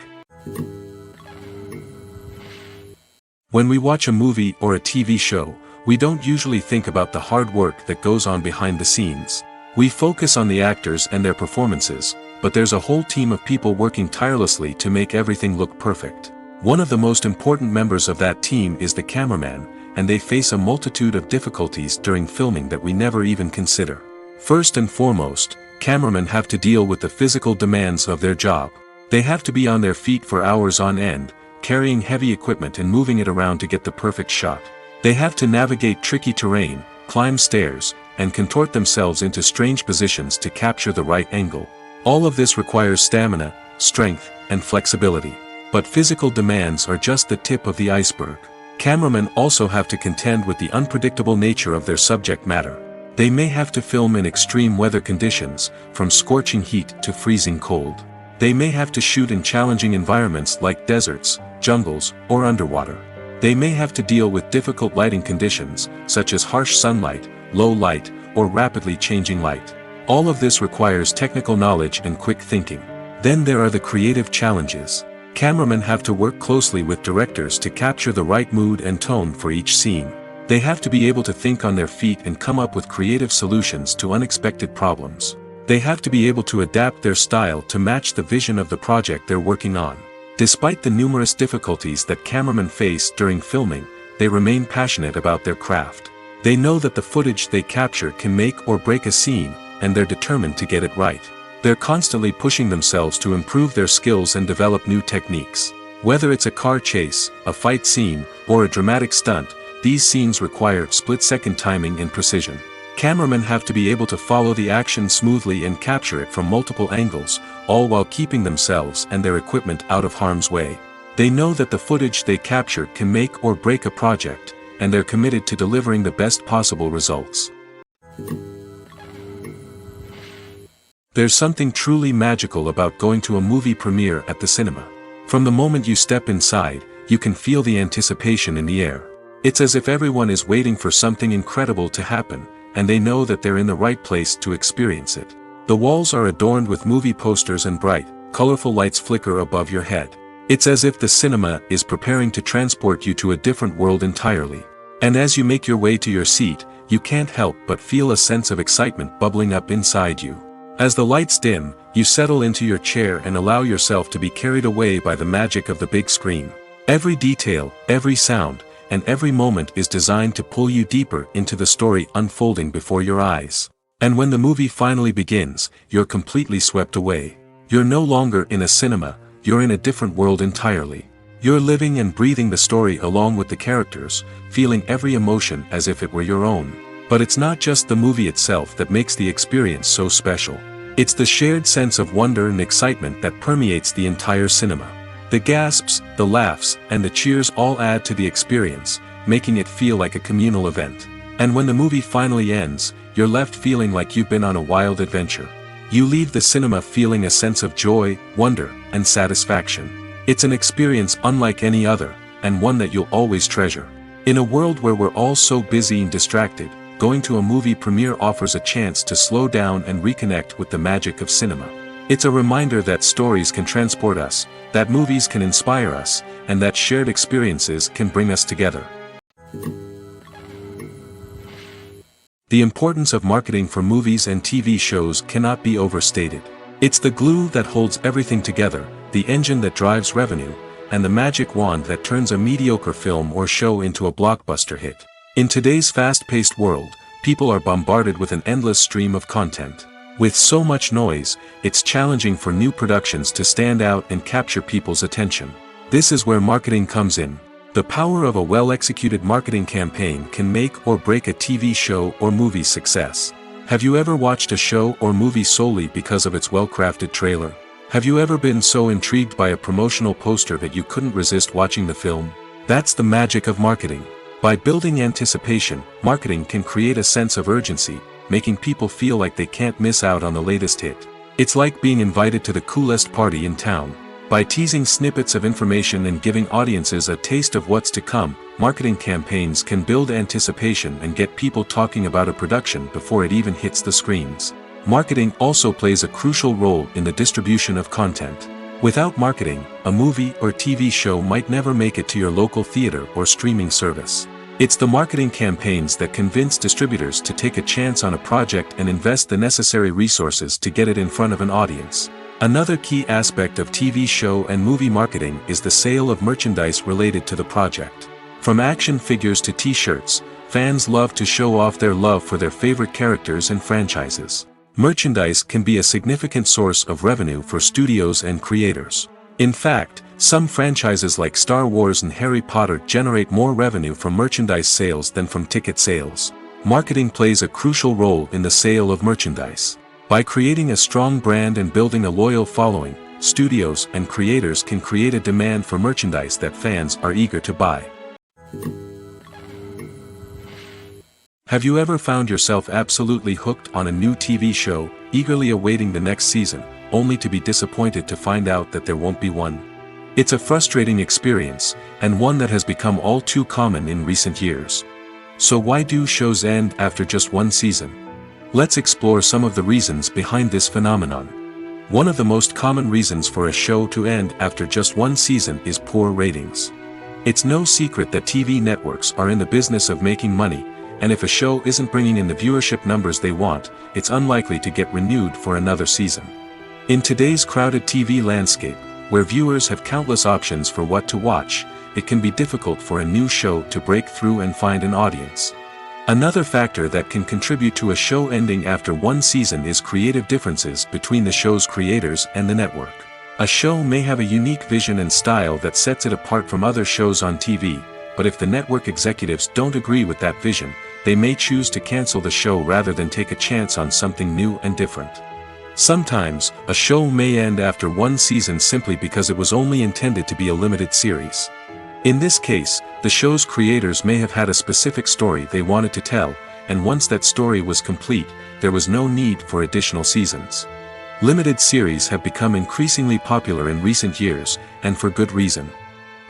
When we watch a movie or a TV show, we don't usually think about the hard work that goes on behind the scenes. We focus on the actors and their performances, but there's a whole team of people working tirelessly to make everything look perfect. One of the most important members of that team is the cameraman, and they face a multitude of difficulties during filming that we never even consider. First and foremost, cameramen have to deal with the physical demands of their job. They have to be on their feet for hours on end, carrying heavy equipment and moving it around to get the perfect shot. They have to navigate tricky terrain, climb stairs, and contort themselves into strange positions to capture the right angle. All of this requires stamina, strength, and flexibility. But physical demands are just the tip of the iceberg. Cameramen also have to contend with the unpredictable nature of their subject matter. They may have to film in extreme weather conditions, from scorching heat to freezing cold. They may have to shoot in challenging environments like deserts, jungles, or underwater. They may have to deal with difficult lighting conditions, such as harsh sunlight, low light, or rapidly changing light. All of this requires technical knowledge and quick thinking. Then there are the creative challenges. Cameramen have to work closely with directors to capture the right mood and tone for each scene. They have to be able to think on their feet and come up with creative solutions to unexpected problems. They have to be able to adapt their style to match the vision of the project they're working on. Despite the numerous difficulties that cameramen face during filming, they remain passionate about their craft. They know that the footage they capture can make or break a scene, and they're determined to get it right. They're constantly pushing themselves to improve their skills and develop new techniques. Whether it's a car chase, a fight scene, or a dramatic stunt, these scenes require split-second timing and precision. Cameramen have to be able to follow the action smoothly and capture it from multiple angles, all while keeping themselves and their equipment out of harm's way. They know that the footage they capture can make or break a project, and they're committed to delivering the best possible results. There's something truly magical about going to a movie premiere at the cinema. From the moment you step inside, you can feel the anticipation in the air. It's as if everyone is waiting for something incredible to happen, and they know that they're in the right place to experience it. The walls are adorned with movie posters and bright, colorful lights flicker above your head. It's as if the cinema is preparing to transport you to a different world entirely. And as you make your way to your seat, you can't help but feel a sense of excitement bubbling up inside you. As the lights dim, you settle into your chair and allow yourself to be carried away by the magic of the big screen. Every detail, every sound, and every moment is designed to pull you deeper into the story unfolding before your eyes. And when the movie finally begins, you're completely swept away. You're no longer in a cinema, you're in a different world entirely. You're living and breathing the story along with the characters, feeling every emotion as if it were your own. But it's not just the movie itself that makes the experience so special. It's the shared sense of wonder and excitement that permeates the entire cinema. The gasps, the laughs, and the cheers all add to the experience, making it feel like a communal event. And when the movie finally ends, you're left feeling like you've been on a wild adventure. You leave the cinema feeling a sense of joy, wonder, and satisfaction. It's an experience unlike any other, and one that you'll always treasure. In a world where we're all so busy and distracted, going to a movie premiere offers a chance to slow down and reconnect with the magic of cinema. It's a reminder that stories can transport us, that movies can inspire us, and that shared experiences can bring us together. The importance of marketing for movies and TV shows cannot be overstated. It's the glue that holds everything together, the engine that drives revenue, and the magic wand that turns a mediocre film or show into a blockbuster hit. In today's fast-paced world, people are bombarded with an endless stream of content. With so much noise, it's challenging for new productions to stand out and capture people's attention. This is where marketing comes in. The power of a well-executed marketing campaign can make or break a TV show or movie's success. Have you ever watched a show or movie solely because of its well-crafted trailer? Have you ever been so intrigued by a promotional poster that you couldn't resist watching the film? That's the magic of marketing. By building anticipation, marketing can create a sense of urgency, making people feel like they can't miss out on the latest hit. It's like being invited to the coolest party in town. By teasing snippets of information and giving audiences a taste of what's to come, marketing campaigns can build anticipation and get people talking about a production before it even hits the screens. Marketing also plays a crucial role in the distribution of content. Without marketing, a movie or TV show might never make it to your local theater or streaming service. It's the marketing campaigns that convince distributors to take a chance on a project and invest the necessary resources to get it in front of an audience. Another key aspect of TV show and movie marketing is the sale of merchandise related to the project. From action figures to t-shirts, fans love to show off their love for their favorite characters and franchises. Merchandise can be a significant source of revenue for studios and creators. In fact, some franchises like Star Wars and Harry Potter generate more revenue from merchandise sales than from ticket sales. Marketing plays a crucial role in the sale of merchandise. By creating a strong brand and building a loyal following, studios and creators can create a demand for merchandise that fans are eager to buy. Have you ever found yourself absolutely hooked on a new TV show, eagerly awaiting the next season, only to be disappointed to find out that there won't be one? It's a frustrating experience, and one that has become all too common in recent years. So why do shows end after just one season? Let's explore some of the reasons behind this phenomenon. One of the most common reasons for a show to end after just one season is poor ratings. It's no secret that TV networks are in the business of making money, and if a show isn't bringing in the viewership numbers they want, it's unlikely to get renewed for another season. In today's crowded TV landscape, where viewers have countless options for what to watch, it can be difficult for a new show to break through and find an audience. Another factor that can contribute to a show ending after one season is creative differences between the show's creators and the network. A show may have a unique vision and style that sets it apart from other shows on TV, but if the network executives don't agree with that vision, they may choose to cancel the show rather than take a chance on something new and different. Sometimes, a show may end after one season simply because it was only intended to be a limited series. In this case, the show's creators may have had a specific story they wanted to tell, and once that story was complete, there was no need for additional seasons. Limited series have become increasingly popular in recent years, and for good reason.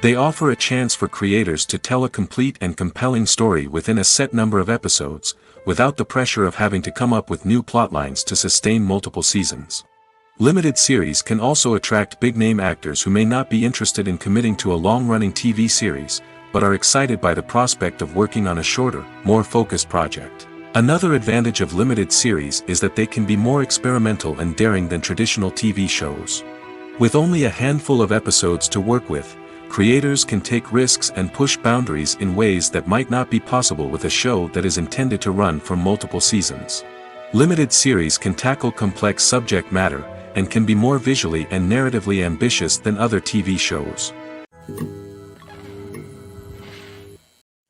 They offer a chance for creators to tell a complete and compelling story within a set number of episodes, without the pressure of having to come up with new plotlines to sustain multiple seasons. Limited series can also attract big-name actors who may not be interested in committing to a long-running TV series, but are excited by the prospect of working on a shorter, more focused project. Another advantage of limited series is that they can be more experimental and daring than traditional TV shows. With only a handful of episodes to work with, creators can take risks and push boundaries in ways that might not be possible with a show that is intended to run for multiple seasons. Limited series can tackle complex subject matter, and can be more visually and narratively ambitious than other TV shows.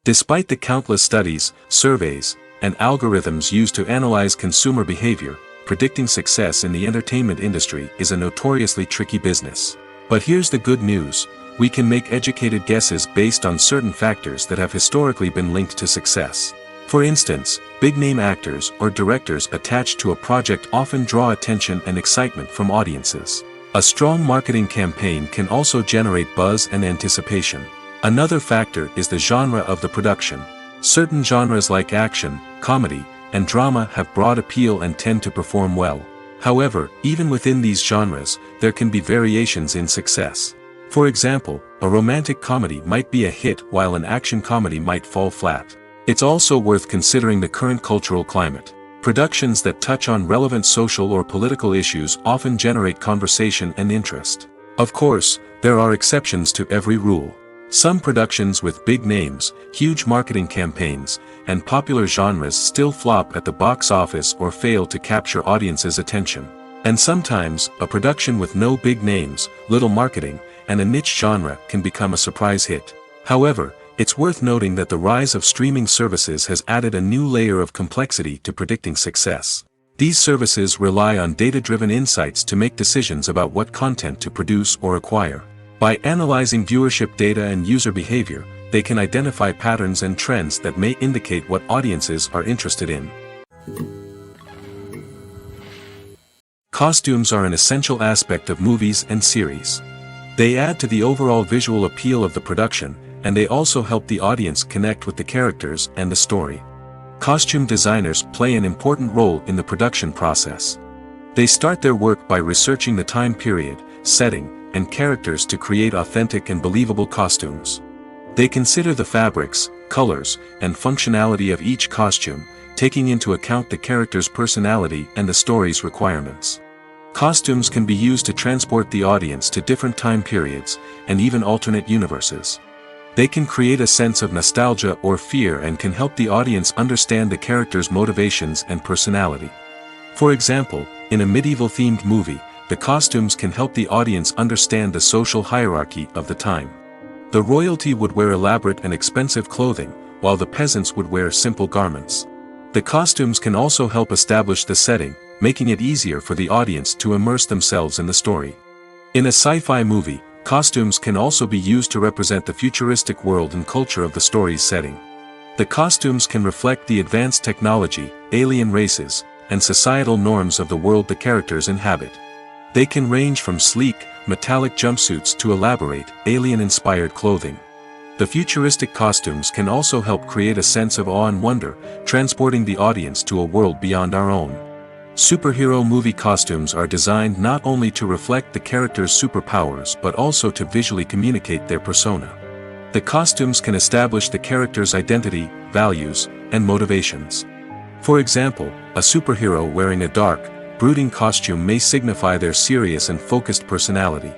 Despite the countless studies, surveys, and algorithms used to analyze consumer behavior, predicting success in the entertainment industry is a notoriously tricky business. But here's the good news: we can make educated guesses based on certain factors that have historically been linked to success. For instance, big-name actors or directors attached to a project often draw attention and excitement from audiences. A strong marketing campaign can also generate buzz and anticipation. Another factor is the genre of the production. Certain genres like action, comedy, and drama have broad appeal and tend to perform well. However, even within these genres, there can be variations in success. For example, a romantic comedy might be a hit while an action comedy might fall flat. It's also worth considering the current cultural climate. Productions that touch on relevant social or political issues often generate conversation and interest. Of course, there are exceptions to every rule. Some productions with big names, huge marketing campaigns, and popular genres still flop at the box office or fail to capture audiences' attention. And sometimes, a production with no big names, little marketing, and a niche genre can become a surprise hit. However, it's worth noting that the rise of streaming services has added a new layer of complexity to predicting success. These services rely on data-driven insights to make decisions about what content to produce or acquire. By analyzing viewership data and user behavior, they can identify patterns and trends that may indicate what audiences are interested in. Costumes are an essential aspect of movies and series. They add to the overall visual appeal of the production, and they also help the audience connect with the characters and the story. Costume designers play an important role in the production process. They start their work by researching the time period, setting, and characters to create authentic and believable costumes. They consider the fabrics, colors, and functionality of each costume, taking into account the character's personality and the story's requirements. Costumes can be used to transport the audience to different time periods, and even alternate universes. They can create a sense of nostalgia or fear and can help the audience understand the character's motivations and personality. For example, in a medieval-themed movie, the costumes can help the audience understand the social hierarchy of the time. The royalty would wear elaborate and expensive clothing, while the peasants would wear simple garments. The costumes can also help establish the setting, making it easier for the audience to immerse themselves in the story. In a sci-fi movie, costumes can also be used to represent the futuristic world and culture of the story's setting. The costumes can reflect the advanced technology, alien races, and societal norms of the world the characters inhabit. They can range from sleek, metallic jumpsuits to elaborate, alien-inspired clothing. The futuristic costumes can also help create a sense of awe and wonder, transporting the audience to a world beyond our own. Superhero movie costumes are designed not only to reflect the character's superpowers but also to visually communicate their persona. The costumes can establish the character's identity, values, and motivations. For example, a superhero wearing a dark, brooding costume may signify their serious and focused personality.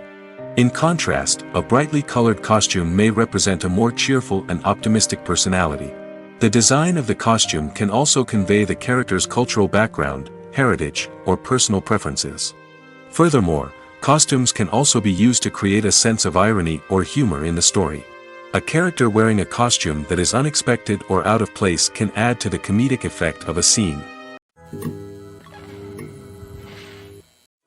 In contrast, a brightly colored costume may represent a more cheerful and optimistic personality. The design of the costume can also convey the character's cultural background, heritage, or personal preferences. Furthermore, costumes can also be used to create a sense of irony or humor in the story. A character wearing a costume that is unexpected or out of place can add to the comedic effect of a scene.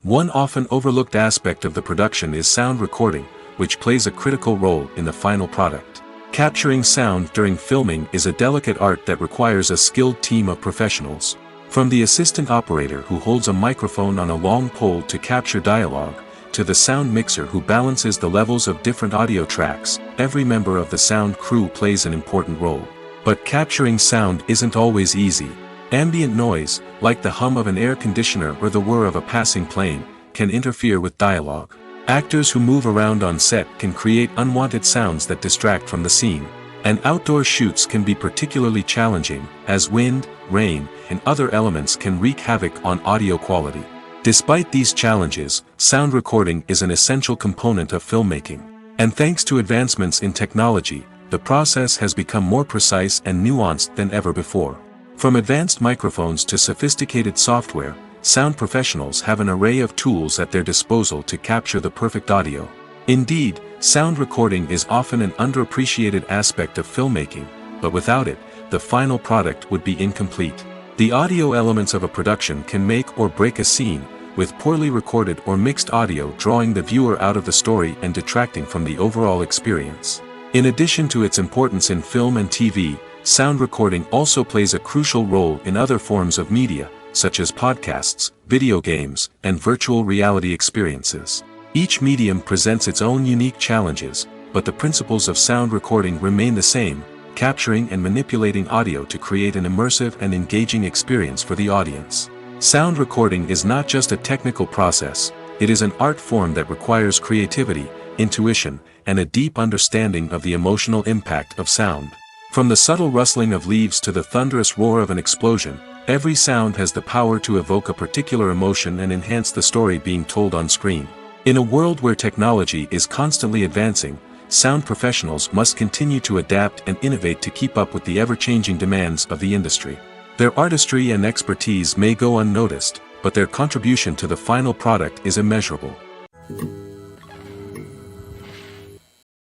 One often overlooked aspect of the production is sound recording, which plays a critical role in the final product. Capturing sound during filming is a delicate art that requires a skilled team of professionals. From the assistant operator who holds a microphone on a long pole to capture dialogue, to the sound mixer who balances the levels of different audio tracks, every member of the sound crew plays an important role. But capturing sound isn't always easy. Ambient noise, like the hum of an air conditioner or the whir of a passing plane, can interfere with dialogue. Actors who move around on set can create unwanted sounds that distract from the scene. And outdoor shoots can be particularly challenging, as wind, rain, and other elements can wreak havoc on audio quality. Despite these challenges, sound recording is an essential component of filmmaking. And thanks to advancements in technology, the process has become more precise and nuanced than ever before. From advanced microphones to sophisticated software, sound professionals have an array of tools at their disposal to capture the perfect audio. Indeed, sound recording is often an underappreciated aspect of filmmaking, but without it, the final product would be incomplete. The audio elements of a production can make or break a scene, with poorly recorded or mixed audio drawing the viewer out of the story and detracting from the overall experience. In addition to its importance in film and TV, sound recording also plays a crucial role in other forms of media, such as podcasts, video games, and virtual reality experiences. Each medium presents its own unique challenges, but the principles of sound recording remain the same, capturing and manipulating audio to create an immersive and engaging experience for the audience. Sound recording is not just a technical process, it is an art form that requires creativity, intuition, and a deep understanding of the emotional impact of sound. From the subtle rustling of leaves to the thunderous roar of an explosion, every sound has the power to evoke a particular emotion and enhance the story being told on screen. In a world where technology is constantly advancing, sound professionals must continue to adapt and innovate to keep up with the ever-changing demands of the industry. Their artistry and expertise may go unnoticed, but their contribution to the final product is immeasurable.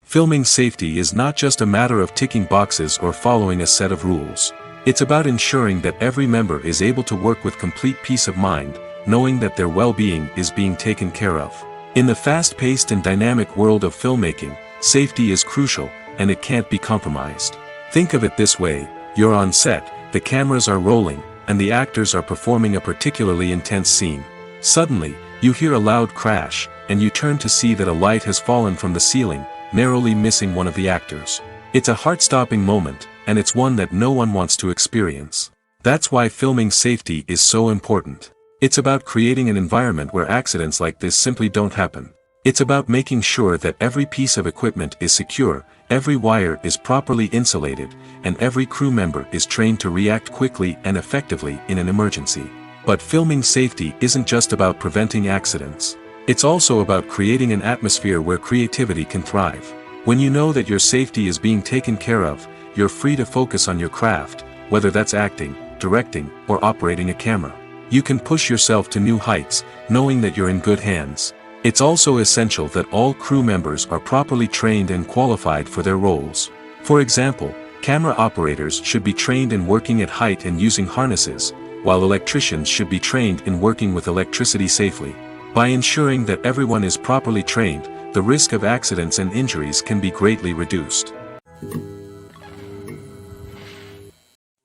Filming safety is not just a matter of ticking boxes or following a set of rules. It's about ensuring that every member is able to work with complete peace of mind, knowing that their well-being is being taken care of. In the fast-paced and dynamic world of filmmaking, safety is crucial, and it can't be compromised. Think of it this way: you're on set, the cameras are rolling, and the actors are performing a particularly intense scene. Suddenly, you hear a loud crash, and you turn to see that a light has fallen from the ceiling, narrowly missing one of the actors. It's a heart-stopping moment, and it's one that no one wants to experience. That's why filming safety is so important. It's about creating an environment where accidents like this simply don't happen. It's about making sure that every piece of equipment is secure, every wire is properly insulated, and every crew member is trained to react quickly and effectively in an emergency. But filming safety isn't just about preventing accidents. It's also about creating an atmosphere where creativity can thrive. When you know that your safety is being taken care of, you're free to focus on your craft, whether that's acting, directing, or operating a camera. You can push yourself to new heights, knowing that you're in good hands. It's also essential that all crew members are properly trained and qualified for their roles. For example, camera operators should be trained in working at height and using harnesses, while electricians should be trained in working with electricity safely. By ensuring that everyone is properly trained, the risk of accidents and injuries can be greatly reduced.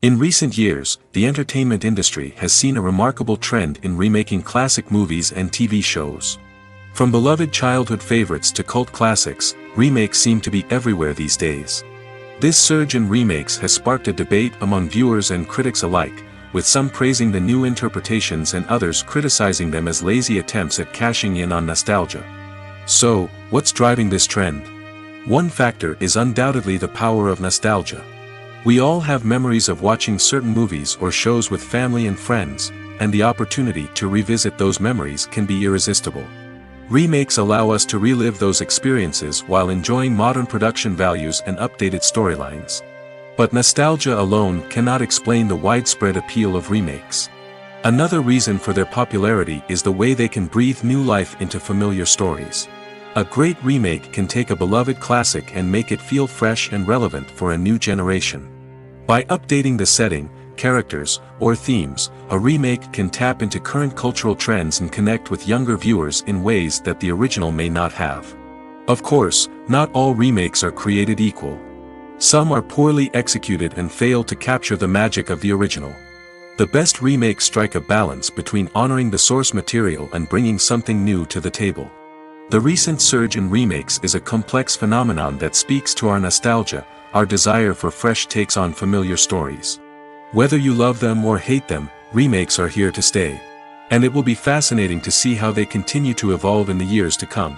In recent years, the entertainment industry has seen a remarkable trend in remaking classic movies and TV shows. From beloved childhood favorites to cult classics, remakes seem to be everywhere these days. This surge in remakes has sparked a debate among viewers and critics alike, with some praising the new interpretations and others criticizing them as lazy attempts at cashing in on nostalgia. So, what's driving this trend? One factor is undoubtedly the power of nostalgia. We all have memories of watching certain movies or shows with family and friends, and the opportunity to revisit those memories can be irresistible. Remakes allow us to relive those experiences while enjoying modern production values and updated storylines. But nostalgia alone cannot explain the widespread appeal of remakes. Another reason for their popularity is the way they can breathe new life into familiar stories. A great remake can take a beloved classic and make it feel fresh and relevant for a new generation. By updating the setting, characters, or themes, a remake can tap into current cultural trends and connect with younger viewers in ways that the original may not have. Of course, not all remakes are created equal. Some are poorly executed and fail to capture the magic of the original. The best remakes strike a balance between honoring the source material and bringing something new to the table. The recent surge in remakes is a complex phenomenon that speaks to our nostalgia, our desire for fresh takes on familiar stories. Whether you love them or hate them, remakes are here to stay. And it will be fascinating to see how they continue to evolve in the years to come.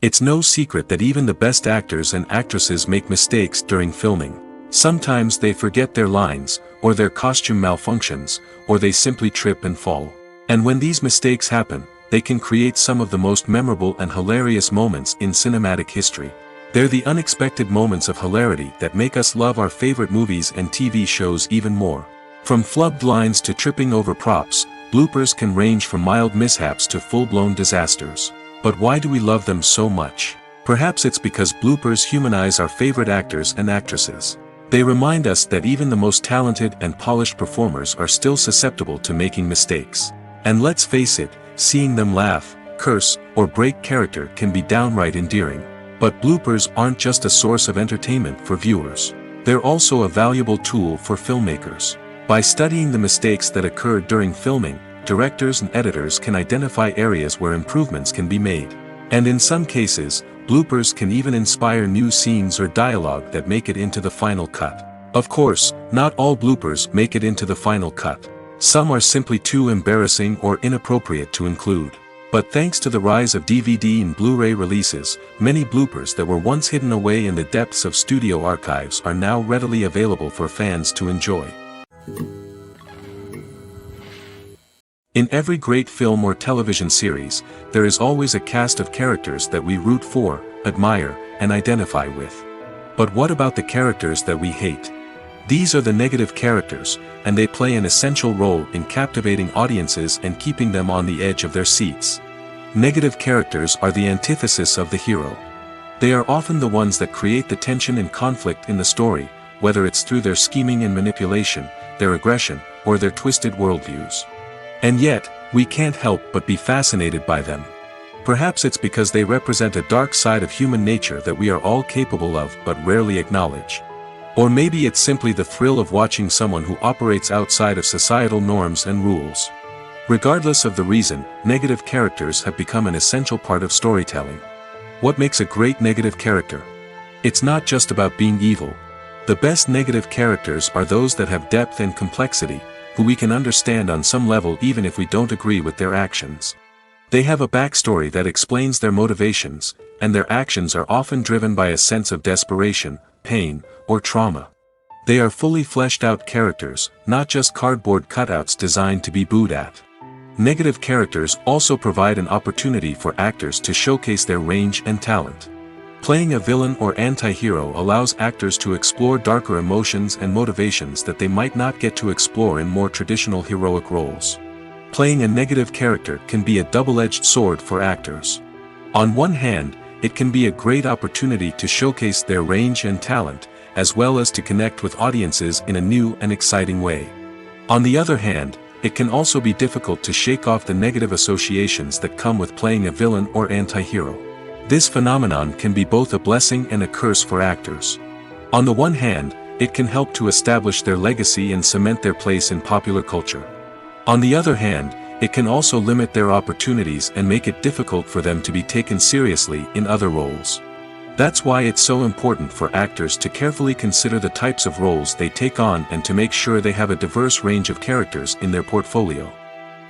It's no secret that even the best actors and actresses make mistakes during filming. Sometimes they forget their lines, or their costume malfunctions, or they simply trip and fall. And when these mistakes happen, they can create some of the most memorable and hilarious moments in cinematic history. They're the unexpected moments of hilarity that make us love our favorite movies and TV shows even more. From flubbed lines to tripping over props, bloopers can range from mild mishaps to full-blown disasters. But why do we love them so much? Perhaps it's because bloopers humanize our favorite actors and actresses. They remind us that even the most talented and polished performers are still susceptible to making mistakes. And let's face it, seeing them laugh, curse, or break character can be downright endearing. But bloopers aren't just a source of entertainment for viewers. They're also a valuable tool for filmmakers. By studying the mistakes that occurred during filming, directors and editors can identify areas where improvements can be made. And in some cases, bloopers can even inspire new scenes or dialogue that make it into the final cut. Of course, not all bloopers make it into the final cut. Some are simply too embarrassing or inappropriate to include. But thanks to the rise of DVD and Blu-ray releases, many bloopers that were once hidden away in the depths of studio archives are now readily available for fans to enjoy. In every great film or television series, there is always a cast of characters that we root for, admire, and identify with. But what about the characters that we hate? These are the negative characters, and they play an essential role in captivating audiences and keeping them on the edge of their seats. Negative characters are the antithesis of the hero. They are often the ones that create the tension and conflict in the story, whether it's through their scheming and manipulation, their aggression, or their twisted worldviews. And yet, we can't help but be fascinated by them. Perhaps it's because they represent a dark side of human nature that we are all capable of but rarely acknowledge. Or maybe it's simply the thrill of watching someone who operates outside of societal norms and rules. Regardless of the reason, negative characters have become an essential part of storytelling. What makes a great negative character? It's not just about being evil. The best negative characters are those that have depth and complexity, who we can understand on some level even if we don't agree with their actions. They have a backstory that explains their motivations, and their actions are often driven by a sense of desperation, pain, or trauma. They are fully fleshed out characters, not just cardboard cutouts designed to be booed at. Negative characters also provide an opportunity for actors to showcase their range and talent. Playing a villain or anti-hero allows actors to explore darker emotions and motivations that they might not get to explore in more traditional heroic roles. Playing a negative character can be a double-edged sword for actors. On one hand, it can be a great opportunity to showcase their range and talent, as well as to connect with audiences in a new and exciting way. On the other hand, it can also be difficult to shake off the negative associations that come with playing a villain or anti-hero. This phenomenon can be both a blessing and a curse for actors. On the one hand, it can help to establish their legacy and cement their place in popular culture. On the other hand, it can also limit their opportunities and make it difficult for them to be taken seriously in other roles. That's why it's so important for actors to carefully consider the types of roles they take on and to make sure they have a diverse range of characters in their portfolio.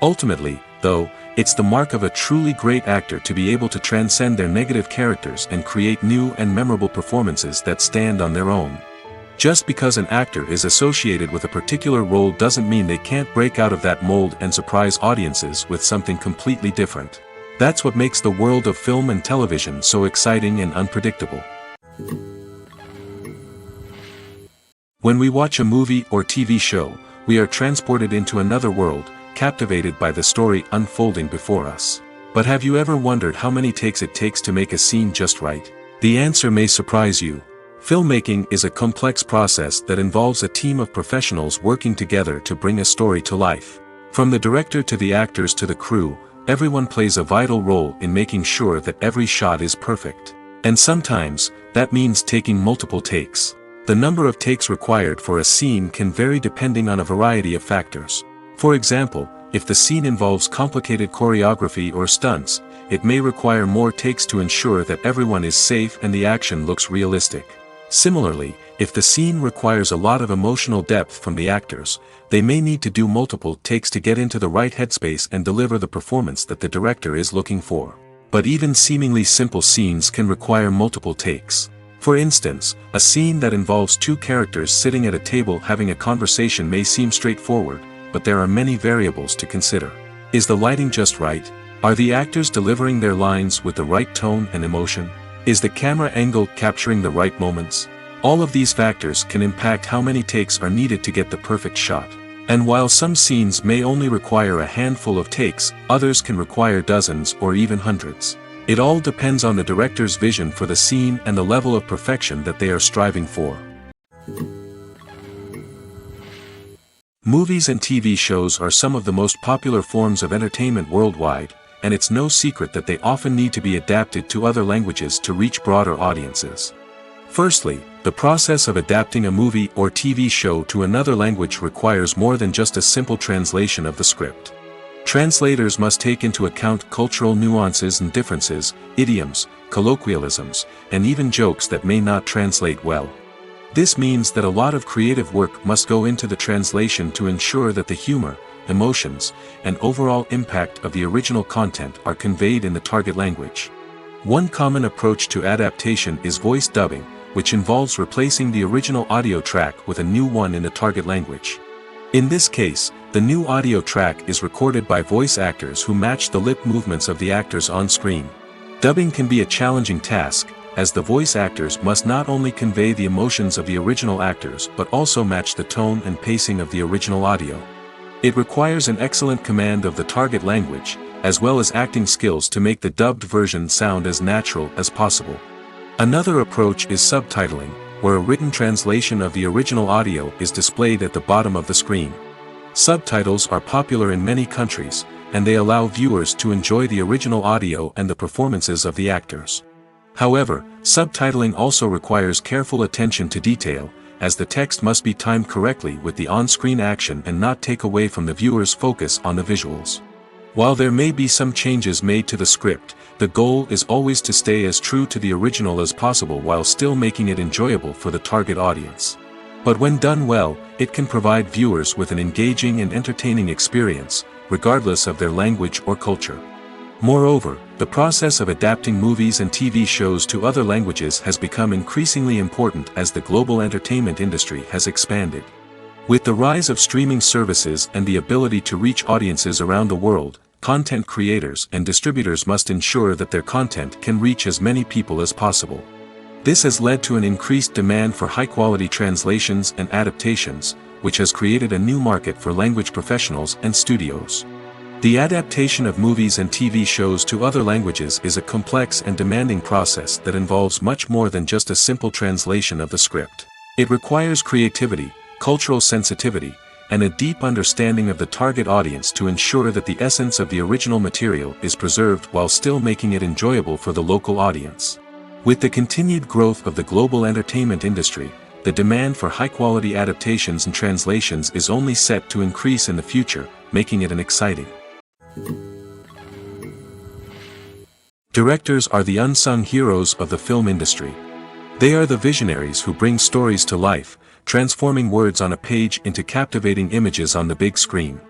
Ultimately, though, it's the mark of a truly great actor to be able to transcend their negative characters and create new and memorable performances that stand on their own. Just because an actor is associated with a particular role doesn't mean they can't break out of that mold and surprise audiences with something completely different. That's what makes the world of film and television so exciting and unpredictable. When we watch a movie or TV show, we are transported into another world, captivated by the story unfolding before us. But have you ever wondered how many takes it takes to make a scene just right? The answer may surprise you. Filmmaking is a complex process that involves a team of professionals working together to bring a story to life. From the director to the actors to the crew, everyone plays a vital role in making sure that every shot is perfect. And sometimes, that means taking multiple takes. The number of takes required for a scene can vary depending on a variety of factors. For example, if the scene involves complicated choreography or stunts, it may require more takes to ensure that everyone is safe and the action looks realistic. Similarly, if the scene requires a lot of emotional depth from the actors, they may need to do multiple takes to get into the right headspace and deliver the performance that the director is looking for. But even seemingly simple scenes can require multiple takes. For instance, a scene that involves two characters sitting at a table having a conversation may seem straightforward, but there are many variables to consider. Is the lighting just right? Are the actors delivering their lines with the right tone and emotion? Is the camera angle capturing the right moments? All of these factors can impact how many takes are needed to get the perfect shot. And while some scenes may only require a handful of takes, others can require dozens or even hundreds. It all depends on the director's vision for the scene and the level of perfection that they are striving for. Movies and TV shows are some of the most popular forms of entertainment worldwide, and it's no secret that they often need to be adapted to other languages to reach broader audiences. Firstly, the process of adapting a movie or TV show to another language requires more than just a simple translation of the script. Translators must take into account cultural nuances and differences, idioms, colloquialisms, and even jokes that may not translate well. This means that a lot of creative work must go into the translation to ensure that the humor, emotions, and overall impact of the original content are conveyed in the target language. One common approach to adaptation is voice dubbing, which involves replacing the original audio track with a new one in the target language. In this case, the new audio track is recorded by voice actors who match the lip movements of the actors on screen. Dubbing can be a challenging task, as the voice actors must not only convey the emotions of the original actors but also match the tone and pacing of the original audio. It requires an excellent command of the target language, as well as acting skills to make the dubbed version sound as natural as possible. Another approach is subtitling, where a written translation of the original audio is displayed at the bottom of the screen. Subtitles are popular in many countries, and they allow viewers to enjoy the original audio and the performances of the actors. However, subtitling also requires careful attention to detail, as the text must be timed correctly with the on-screen action and not take away from the viewer's focus on the visuals. While there may be some changes made to the script, the goal is always to stay as true to the original as possible while still making it enjoyable for the target audience. But when done well, it can provide viewers with an engaging and entertaining experience, regardless of their language or culture. Moreover, the process of adapting movies and TV shows to other languages has become increasingly important as the global entertainment industry has expanded. With the rise of streaming services and the ability to reach audiences around the world, content creators and distributors must ensure that their content can reach as many people as possible. This has led to an increased demand for high-quality translations and adaptations, which has created a new market for language professionals and studios. The adaptation of movies and TV shows to other languages is a complex and demanding process that involves much more than just a simple translation of the script. It requires creativity, cultural sensitivity, and a deep understanding of the target audience to ensure that the essence of the original material is preserved while still making it enjoyable for the local audience. With the continued growth of the global entertainment industry, the demand for high-quality adaptations and translations is only set to increase in the future, making it an exciting. Directors are the unsung heroes of the film industry. They are the visionaries who bring stories to life, transforming words on a page into captivating images on the big screen.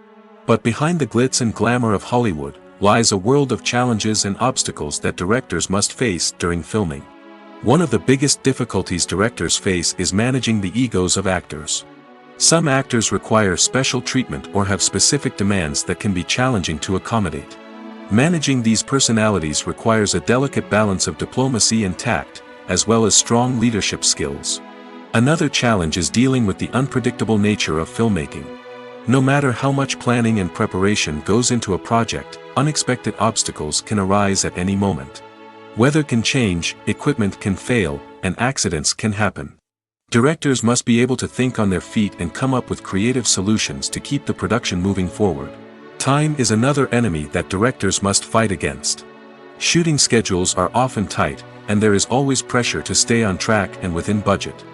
But behind the glitz and glamour of Hollywood, lies a world of challenges and obstacles that directors must face during filming. One of the biggest difficulties directors face is managing the egos of actors. Some actors require special treatment or have specific demands that can be challenging to accommodate. Managing these personalities requires a delicate balance of diplomacy and tact, as well as strong leadership skills. Another challenge is dealing with the unpredictable nature of filmmaking. No matter how much planning and preparation goes into a project, unexpected obstacles can arise at any moment. Weather can change, equipment can fail, and accidents can happen. Directors must be able to think on their feet and come up with creative solutions to keep the production moving forward. Time is another enemy that directors must fight against. Shooting schedules are often tight, and there is always pressure to stay on track and within budget.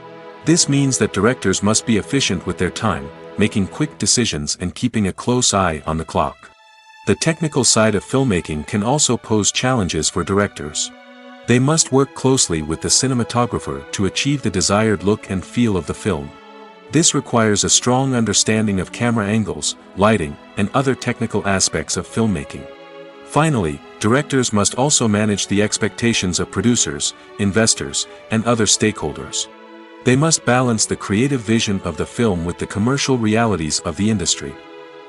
This means that directors must be efficient with their time, making quick decisions and keeping a close eye on the clock. The technical side of filmmaking can also pose challenges for directors. They must work closely with the cinematographer to achieve the desired look and feel of the film. This requires a strong understanding of camera angles, lighting, and other technical aspects of filmmaking. Finally, directors must also manage the expectations of producers, investors, and other stakeholders. They must balance the creative vision of the film with the commercial realities of the industry.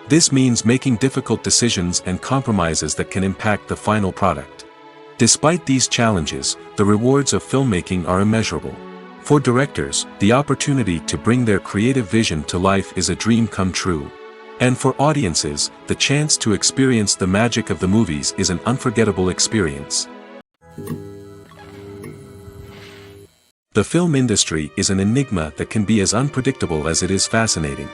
This means making difficult decisions and compromises that can impact the final product. Despite these challenges, the rewards of filmmaking are immeasurable. For directors, the opportunity to bring their creative vision to life is a dream come true. And for audiences, the chance to experience the magic of the movies is an unforgettable experience. The film industry is an enigma that can be as unpredictable as it is fascinating.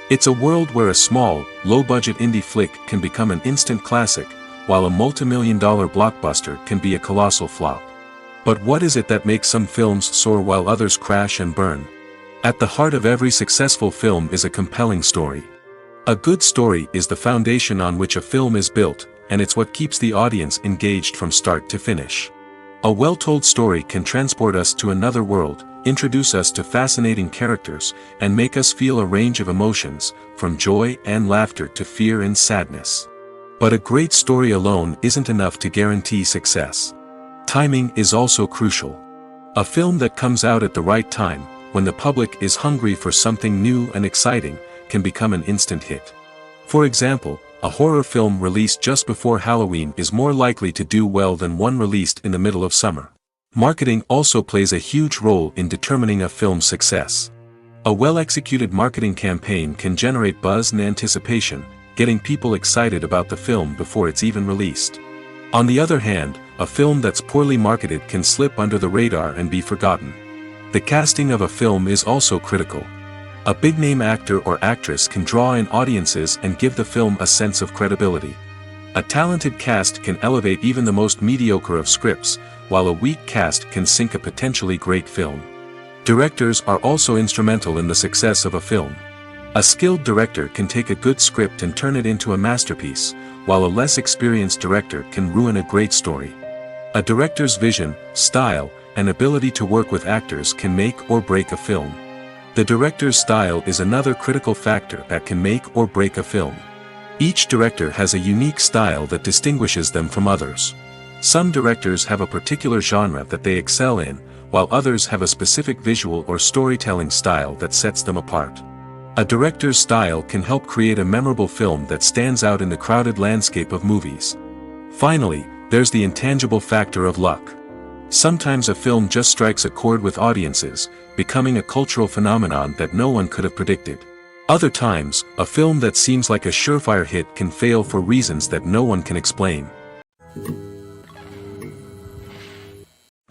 It's a world where a small, low-budget indie flick can become an instant classic, while a multi-million-dollar blockbuster can be a colossal flop. But what is it that makes some films soar while others crash and burn? At the heart of every successful film is a compelling story. A good story is the foundation on which a film is built, and it's what keeps the audience engaged from start to finish. A well-told story can transport us to another world, introduce us to fascinating characters, and make us feel a range of emotions, from joy and laughter to fear and sadness. But a great story alone isn't enough to guarantee success. Timing is also crucial. A film that comes out at the right time, when the public is hungry for something new and exciting, can become an instant hit. For example, a horror film released just before Halloween is more likely to do well than one released in the middle of summer. Marketing also plays a huge role in determining a film's success. A well-executed marketing campaign can generate buzz and anticipation, getting people excited about the film before it's even released. On the other hand, a film that's poorly marketed can slip under the radar and be forgotten. The casting of a film is also critical. A big-name actor or actress can draw in audiences and give the film a sense of credibility. A talented cast can elevate even the most mediocre of scripts, while a weak cast can sink a potentially great film. Directors are also instrumental in the success of a film. A skilled director can take a good script and turn it into a masterpiece, while a less experienced director can ruin a great story. A director's vision, style, and ability to work with actors can make or break a film. The director's style is another critical factor that can make or break a film. Each director has a unique style that distinguishes them from others. Some directors have a particular genre that they excel in, while others have a specific visual or storytelling style that sets them apart. A director's style can help create a memorable film that stands out in the crowded landscape of movies. Finally, there's the intangible factor of luck. Sometimes a film just strikes a chord with audiences, becoming a cultural phenomenon that no one could have predicted. Other times, a film that seems like a surefire hit can fail for reasons that no one can explain.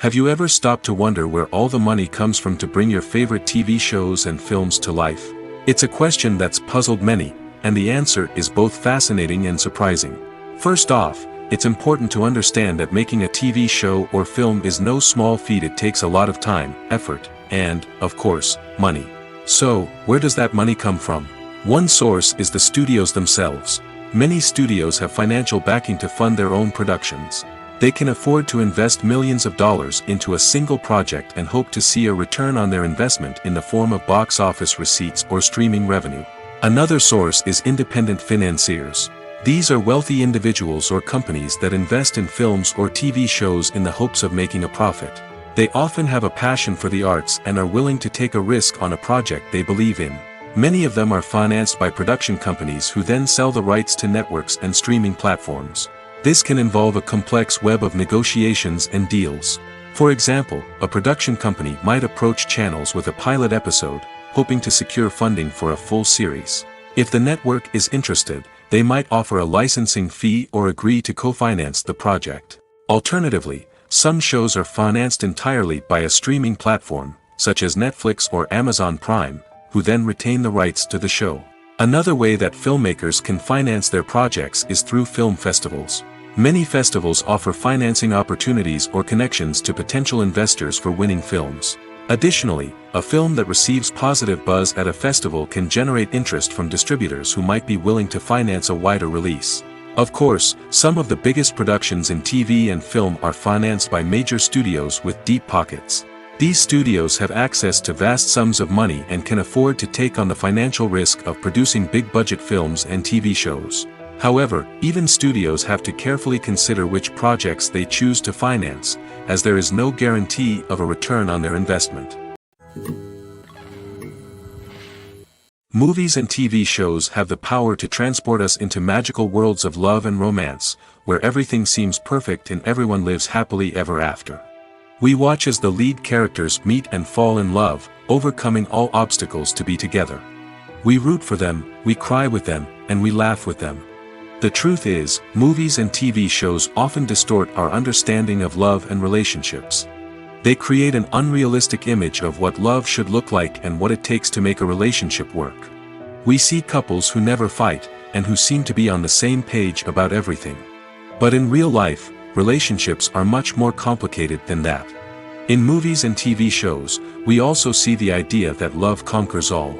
Have you ever stopped to wonder where all the money comes from to bring your favorite TV shows and films to life? It's a question that's puzzled many, and the answer is both fascinating and surprising. First off, it's important to understand that making a TV show or film is no small feat. It takes a lot of time, effort, and, of course, money. So, where does that money come from? One source is the studios themselves. Many studios have financial backing to fund their own productions. They can afford to invest millions of dollars into a single project and hope to see a return on their investment in the form of box office receipts or streaming revenue. Another source is independent financiers. These are wealthy individuals or companies that invest in films or TV shows in the hopes of making a profit. They often have a passion for the arts and are willing to take a risk on a project they believe in. Many of them are financed by production companies who then sell the rights to networks and streaming platforms. This can involve a complex web of negotiations and deals. For example, a production company might approach channels with a pilot episode, hoping to secure funding for a full series. If the network is interested, they might offer a licensing fee or agree to co-finance the project. Alternatively, some shows are financed entirely by a streaming platform, such as Netflix or Amazon Prime, who then retain the rights to the show. Another way that filmmakers can finance their projects is through film festivals. Many festivals offer financing opportunities or connections to potential investors for winning films. Additionally, a film that receives positive buzz at a festival can generate interest from distributors who might be willing to finance a wider release. Of course, some of the biggest productions in TV and film are financed by major studios with deep pockets. These studios have access to vast sums of money and can afford to take on the financial risk of producing big-budget films and TV shows. However, even studios have to carefully consider which projects they choose to finance, as there is no guarantee of a return on their investment. Movies and TV shows have the power to transport us into magical worlds of love and romance, where everything seems perfect and everyone lives happily ever after. We watch as the lead characters meet and fall in love, overcoming all obstacles to be together. We root for them, we cry with them, and we laugh with them. The truth is, movies and TV shows often distort our understanding of love and relationships. They create an unrealistic image of what love should look like and what it takes to make a relationship work. We see couples who never fight, and who seem to be on the same page about everything. But in real life, relationships are much more complicated than that. In movies and TV shows, we also see the idea that love conquers all.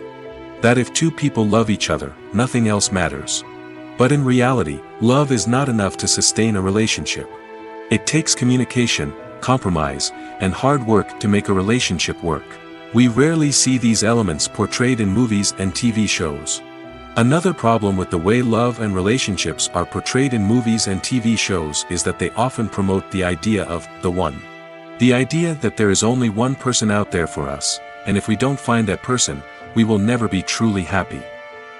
That if two people love each other, nothing else matters. But in reality, love is not enough to sustain a relationship. It takes communication, compromise, and hard work to make a relationship work. We rarely see these elements portrayed in movies and TV shows. Another problem with the way love and relationships are portrayed in movies and TV shows is that they often promote the idea of the one. The idea that there is only one person out there for us, and if we don't find that person, we will never be truly happy.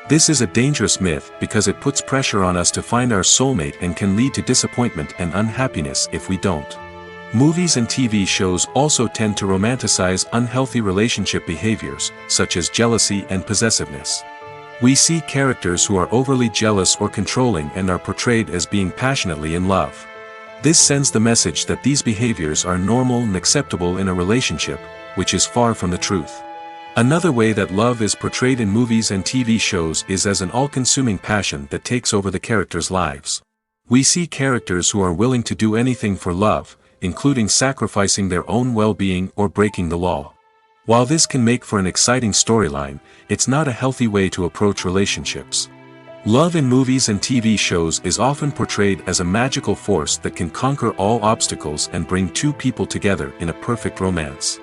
This is a dangerous myth because it puts pressure on us to find our soulmate and can lead to disappointment and unhappiness if we don't. Movies and TV shows also tend to romanticize unhealthy relationship behaviors, such as jealousy and possessiveness. We see characters who are overly jealous or controlling and are portrayed as being passionately in love. This sends the message that these behaviors are normal and acceptable in a relationship, which is far from the truth. Another way that love is portrayed in movies and TV shows is as an all-consuming passion that takes over the characters' lives. We see characters who are willing to do anything for love, including sacrificing their own well-being or breaking the law. While this can make for an exciting storyline, it's not a healthy way to approach relationships. Love in movies and TV shows is often portrayed as a magical force that can conquer all obstacles and bring two people together in a perfect romance.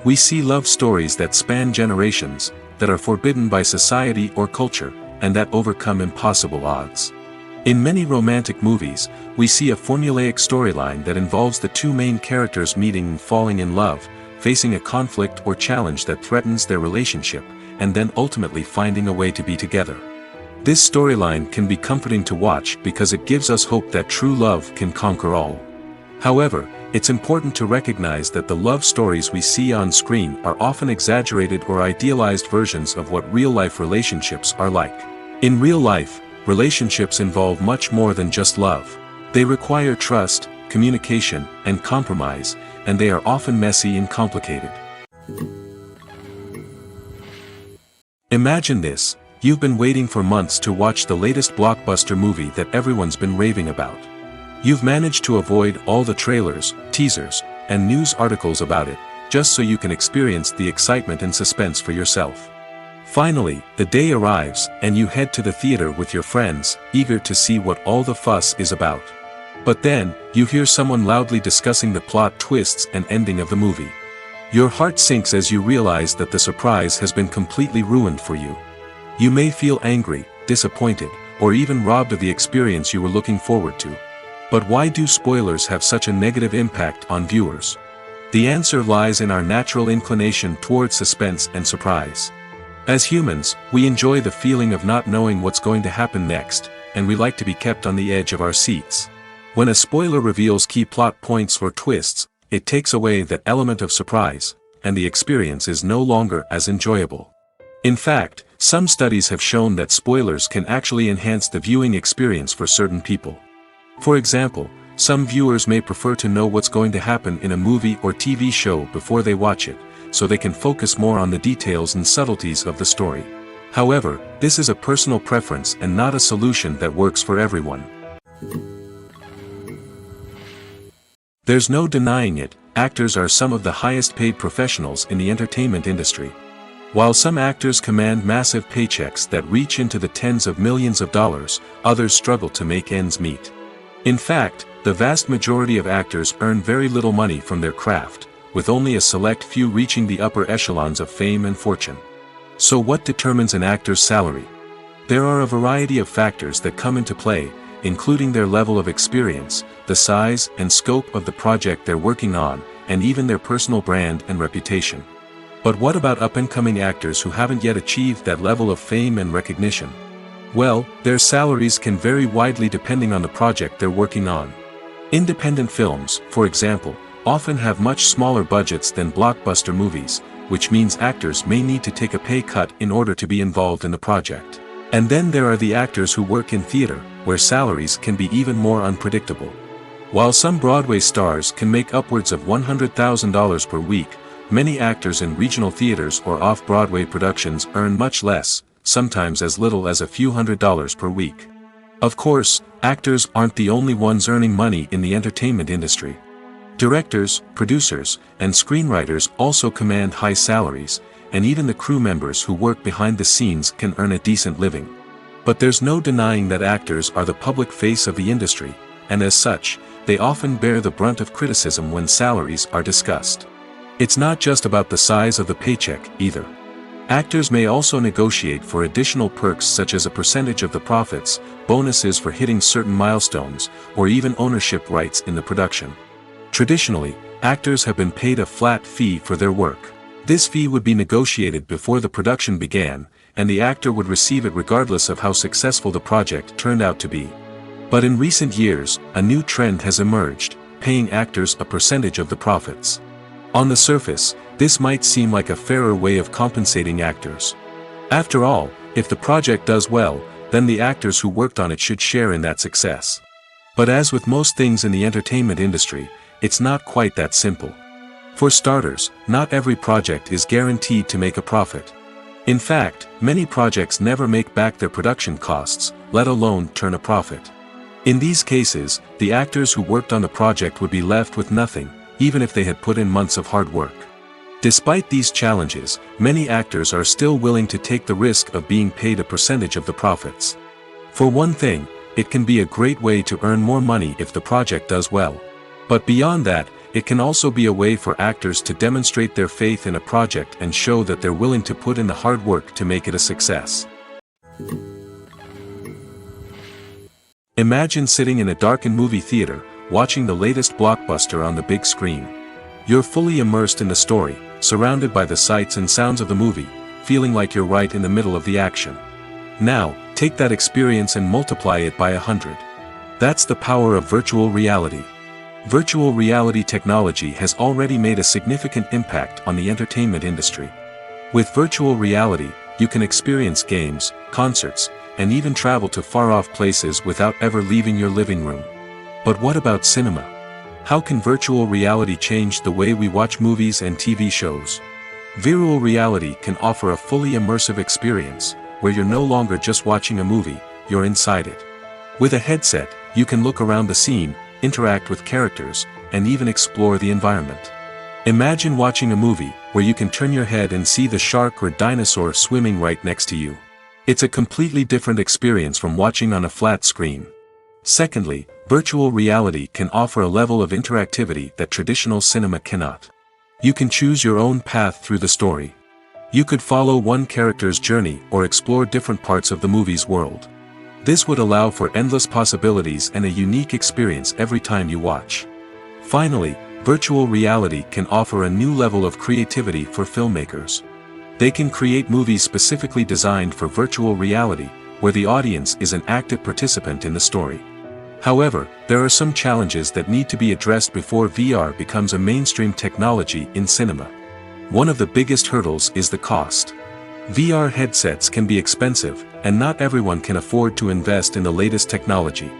We see love stories that span generations, that are forbidden by society or culture, and that overcome impossible odds. In many romantic movies, we see a formulaic storyline that involves the two main characters meeting and falling in love, facing a conflict or challenge that threatens their relationship, and then ultimately finding a way to be together. This storyline can be comforting to watch because it gives us hope that true love can conquer all. However, it's important to recognize that the love stories we see on screen are often exaggerated or idealized versions of what real-life relationships are like. In real life, relationships involve much more than just love. They require trust, communication, and compromise, and they are often messy and complicated. Imagine this: you've been waiting for months to watch the latest blockbuster movie that everyone's been raving about. You've managed to avoid all the trailers, teasers, and news articles about it, just so you can experience the excitement and suspense for yourself. Finally, the day arrives, and you head to the theater with your friends, eager to see what all the fuss is about. But then, you hear someone loudly discussing the plot twists and ending of the movie. Your heart sinks as you realize that the surprise has been completely ruined for you. You may feel angry, disappointed, or even robbed of the experience you were looking forward to. But why do spoilers have such a negative impact on viewers? The answer lies in our natural inclination toward suspense and surprise. As humans, we enjoy the feeling of not knowing what's going to happen next, and we like to be kept on the edge of our seats. When a spoiler reveals key plot points or twists, it takes away that element of surprise, and the experience is no longer as enjoyable. In fact, some studies have shown that spoilers can actually enhance the viewing experience for certain people. For example, some viewers may prefer to know what's going to happen in a movie or TV show before they watch it, so they can focus more on the details and subtleties of the story. However, this is a personal preference and not a solution that works for everyone. There's no denying it, actors are some of the highest paid professionals in the entertainment industry. While some actors command massive paychecks that reach into the tens of millions of dollars, others struggle to make ends meet. In fact, the vast majority of actors earn very little money from their craft, with only a select few reaching the upper echelons of fame and fortune. So what determines an actor's salary? There are a variety of factors that come into play, including their level of experience, the size and scope of the project they're working on, and even their personal brand and reputation. But what about up-and-coming actors who haven't yet achieved that level of fame and recognition? Well, their salaries can vary widely depending on the project they're working on. Independent films, for example, often have much smaller budgets than blockbuster movies, which means actors may need to take a pay cut in order to be involved in the project. And then there are the actors who work in theater, where salaries can be even more unpredictable. While some Broadway stars can make upwards of $100,000 per week, many actors in regional theaters or off-Broadway productions earn much less, sometimes as little as a few $100s per week. Of course, actors aren't the only ones earning money in the entertainment industry. Directors, producers, and screenwriters also command high salaries, and even the crew members who work behind the scenes can earn a decent living. But there's no denying that actors are the public face of the industry, and as such, they often bear the brunt of criticism when salaries are discussed. It's not just about the size of the paycheck, either. Actors may also negotiate for additional perks such as a percentage of the profits, bonuses for hitting certain milestones, or even ownership rights in the production. Traditionally, actors have been paid a flat fee for their work. This fee would be negotiated before the production began, and the actor would receive it regardless of how successful the project turned out to be. But in recent years, a new trend has emerged, paying actors a percentage of the profits. On the surface, this might seem like a fairer way of compensating actors. After all, if the project does well, then the actors who worked on it should share in that success. But as with most things in the entertainment industry, it's not quite that simple. For starters, not every project is guaranteed to make a profit. In fact, many projects never make back their production costs, let alone turn a profit. In these cases, the actors who worked on the project would be left with nothing, even if they had put in months of hard work. Despite these challenges, many actors are still willing to take the risk of being paid a percentage of the profits. For one thing, it can be a great way to earn more money if the project does well. But beyond that, it can also be a way for actors to demonstrate their faith in a project and show that they're willing to put in the hard work to make it a success. Imagine sitting in a darkened movie theater, watching the latest blockbuster on the big screen. You're fully immersed in the story, surrounded by the sights and sounds of the movie, feeling like you're right in the middle of the action. Now, take that experience and multiply it by 100. That's the power of virtual reality. Virtual reality technology has already made a significant impact on the entertainment industry. With virtual reality, you can experience games, concerts, and even travel to far-off places without ever leaving your living room. But what about cinema? How can virtual reality change the way we watch movies and TV shows? Virtual reality can offer a fully immersive experience, where you're no longer just watching a movie, you're inside it. With a headset, you can look around the scene, interact with characters, and even explore the environment. Imagine watching a movie, where you can turn your head and see the shark or dinosaur swimming right next to you. It's a completely different experience from watching on a flat screen. Secondly, virtual reality can offer a level of interactivity that traditional cinema cannot. You can choose your own path through the story. You could follow one character's journey or explore different parts of the movie's world. This would allow for endless possibilities and a unique experience every time you watch. Finally, virtual reality can offer a new level of creativity for filmmakers. They can create movies specifically designed for virtual reality, where the audience is an active participant in the story. However, there are some challenges that need to be addressed before VR becomes a mainstream technology in cinema. One of the biggest hurdles is the cost. VR headsets can be expensive, and not everyone can afford to invest in the latest technology.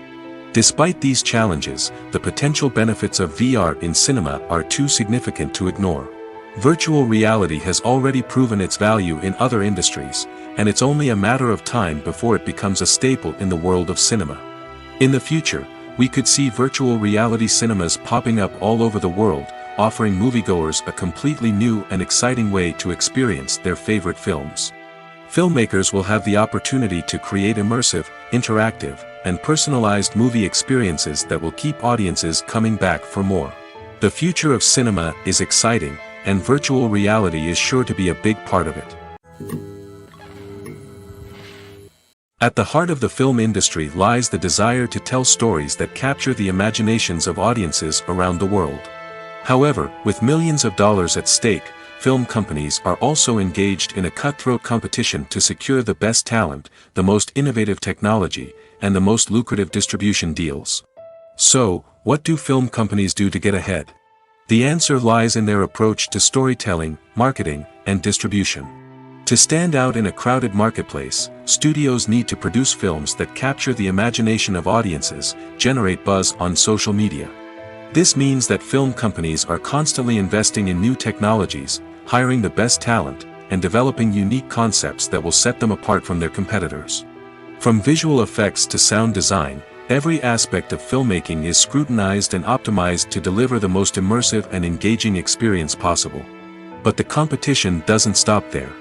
Despite these challenges, the potential benefits of VR in cinema are too significant to ignore. Virtual reality has already proven its value in other industries, and it's only a matter of time before it becomes a staple in the world of cinema. In the future, we could see virtual reality cinemas popping up all over the world, offering moviegoers a completely new and exciting way to experience their favorite films. Filmmakers will have the opportunity to create immersive, interactive, and personalized movie experiences that will keep audiences coming back for more. The future of cinema is exciting, and virtual reality is sure to be a big part of it. At the heart of the film industry lies the desire to tell stories that capture the imaginations of audiences around the world. However, with millions of dollars at stake, film companies are also engaged in a cutthroat competition to secure the best talent, the most innovative technology, and the most lucrative distribution deals. So, what do film companies do to get ahead? The answer lies in their approach to storytelling, marketing, and distribution. To stand out in a crowded marketplace, studios need to produce films that capture the imagination of audiences, generate buzz on social media. This means that film companies are constantly investing in new technologies, hiring the best talent, and developing unique concepts that will set them apart from their competitors. From visual effects to sound design, every aspect of filmmaking is scrutinized and optimized to deliver the most immersive and engaging experience possible. But the competition doesn't stop there.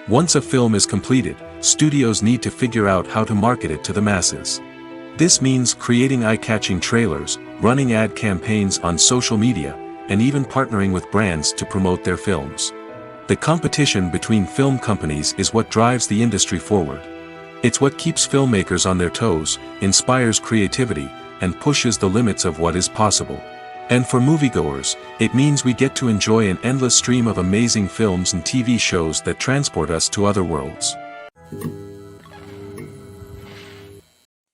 Once a film is completed, studios need to figure out how to market it to the masses. This means creating eye-catching trailers, running ad campaigns on social media, and even partnering with brands to promote their films. The competition between film companies is what drives the industry forward. It's what keeps filmmakers on their toes, inspires creativity, and pushes the limits of what is possible. And for moviegoers, it means we get to enjoy an endless stream of amazing films and TV shows that transport us to other worlds.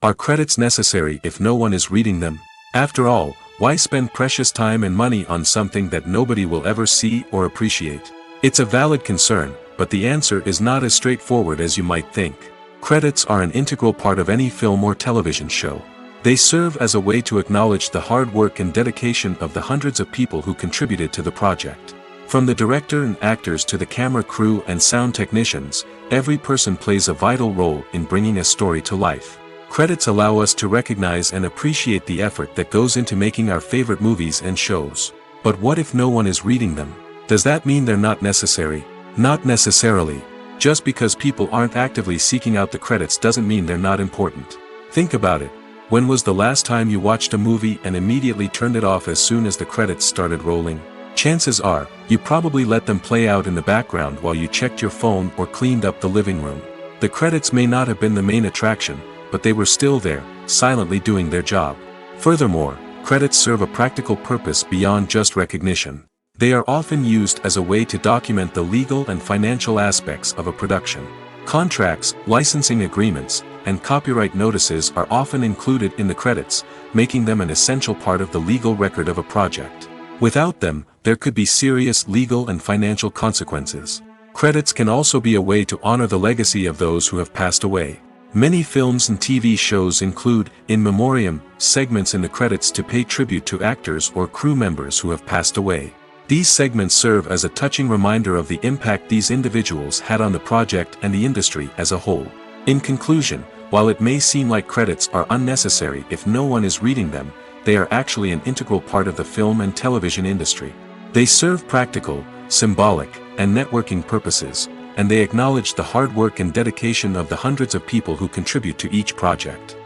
Are credits necessary if no one is reading them? After all, why spend precious time and money on something that nobody will ever see or appreciate? It's a valid concern, but the answer is not as straightforward as you might think. Credits are an integral part of any film or television show. They serve as a way to acknowledge the hard work and dedication of the hundreds of people who contributed to the project. From the director and actors to the camera crew and sound technicians, every person plays a vital role in bringing a story to life. Credits allow us to recognize and appreciate the effort that goes into making our favorite movies and shows. But what if no one is reading them? Does that mean they're not necessary? Not necessarily. Just because people aren't actively seeking out the credits doesn't mean they're not important. Think about it. When was the last time you watched a movie and immediately turned it off as soon as the credits started rolling? Chances are, you probably let them play out in the background while you checked your phone or cleaned up the living room. The credits may not have been the main attraction, but they were still there, silently doing their job. Furthermore, credits serve a practical purpose beyond just recognition. They are often used as a way to document the legal and financial aspects of a production. Contracts, licensing agreements, and copyright notices are often included in the credits, making them an essential part of the legal record of a project. Without them, there could be serious legal and financial consequences. Credits can also be a way to honor the legacy of those who have passed away. Many films and TV shows include, in memoriam, segments in the credits to pay tribute to actors or crew members who have passed away. These segments serve as a touching reminder of the impact these individuals had on the project and the industry as a whole. In conclusion, while it may seem like credits are unnecessary if no one is reading them, they are actually an integral part of the film and television industry. They serve practical, symbolic, and networking purposes, and they acknowledge the hard work and dedication of the hundreds of people who contribute to each project.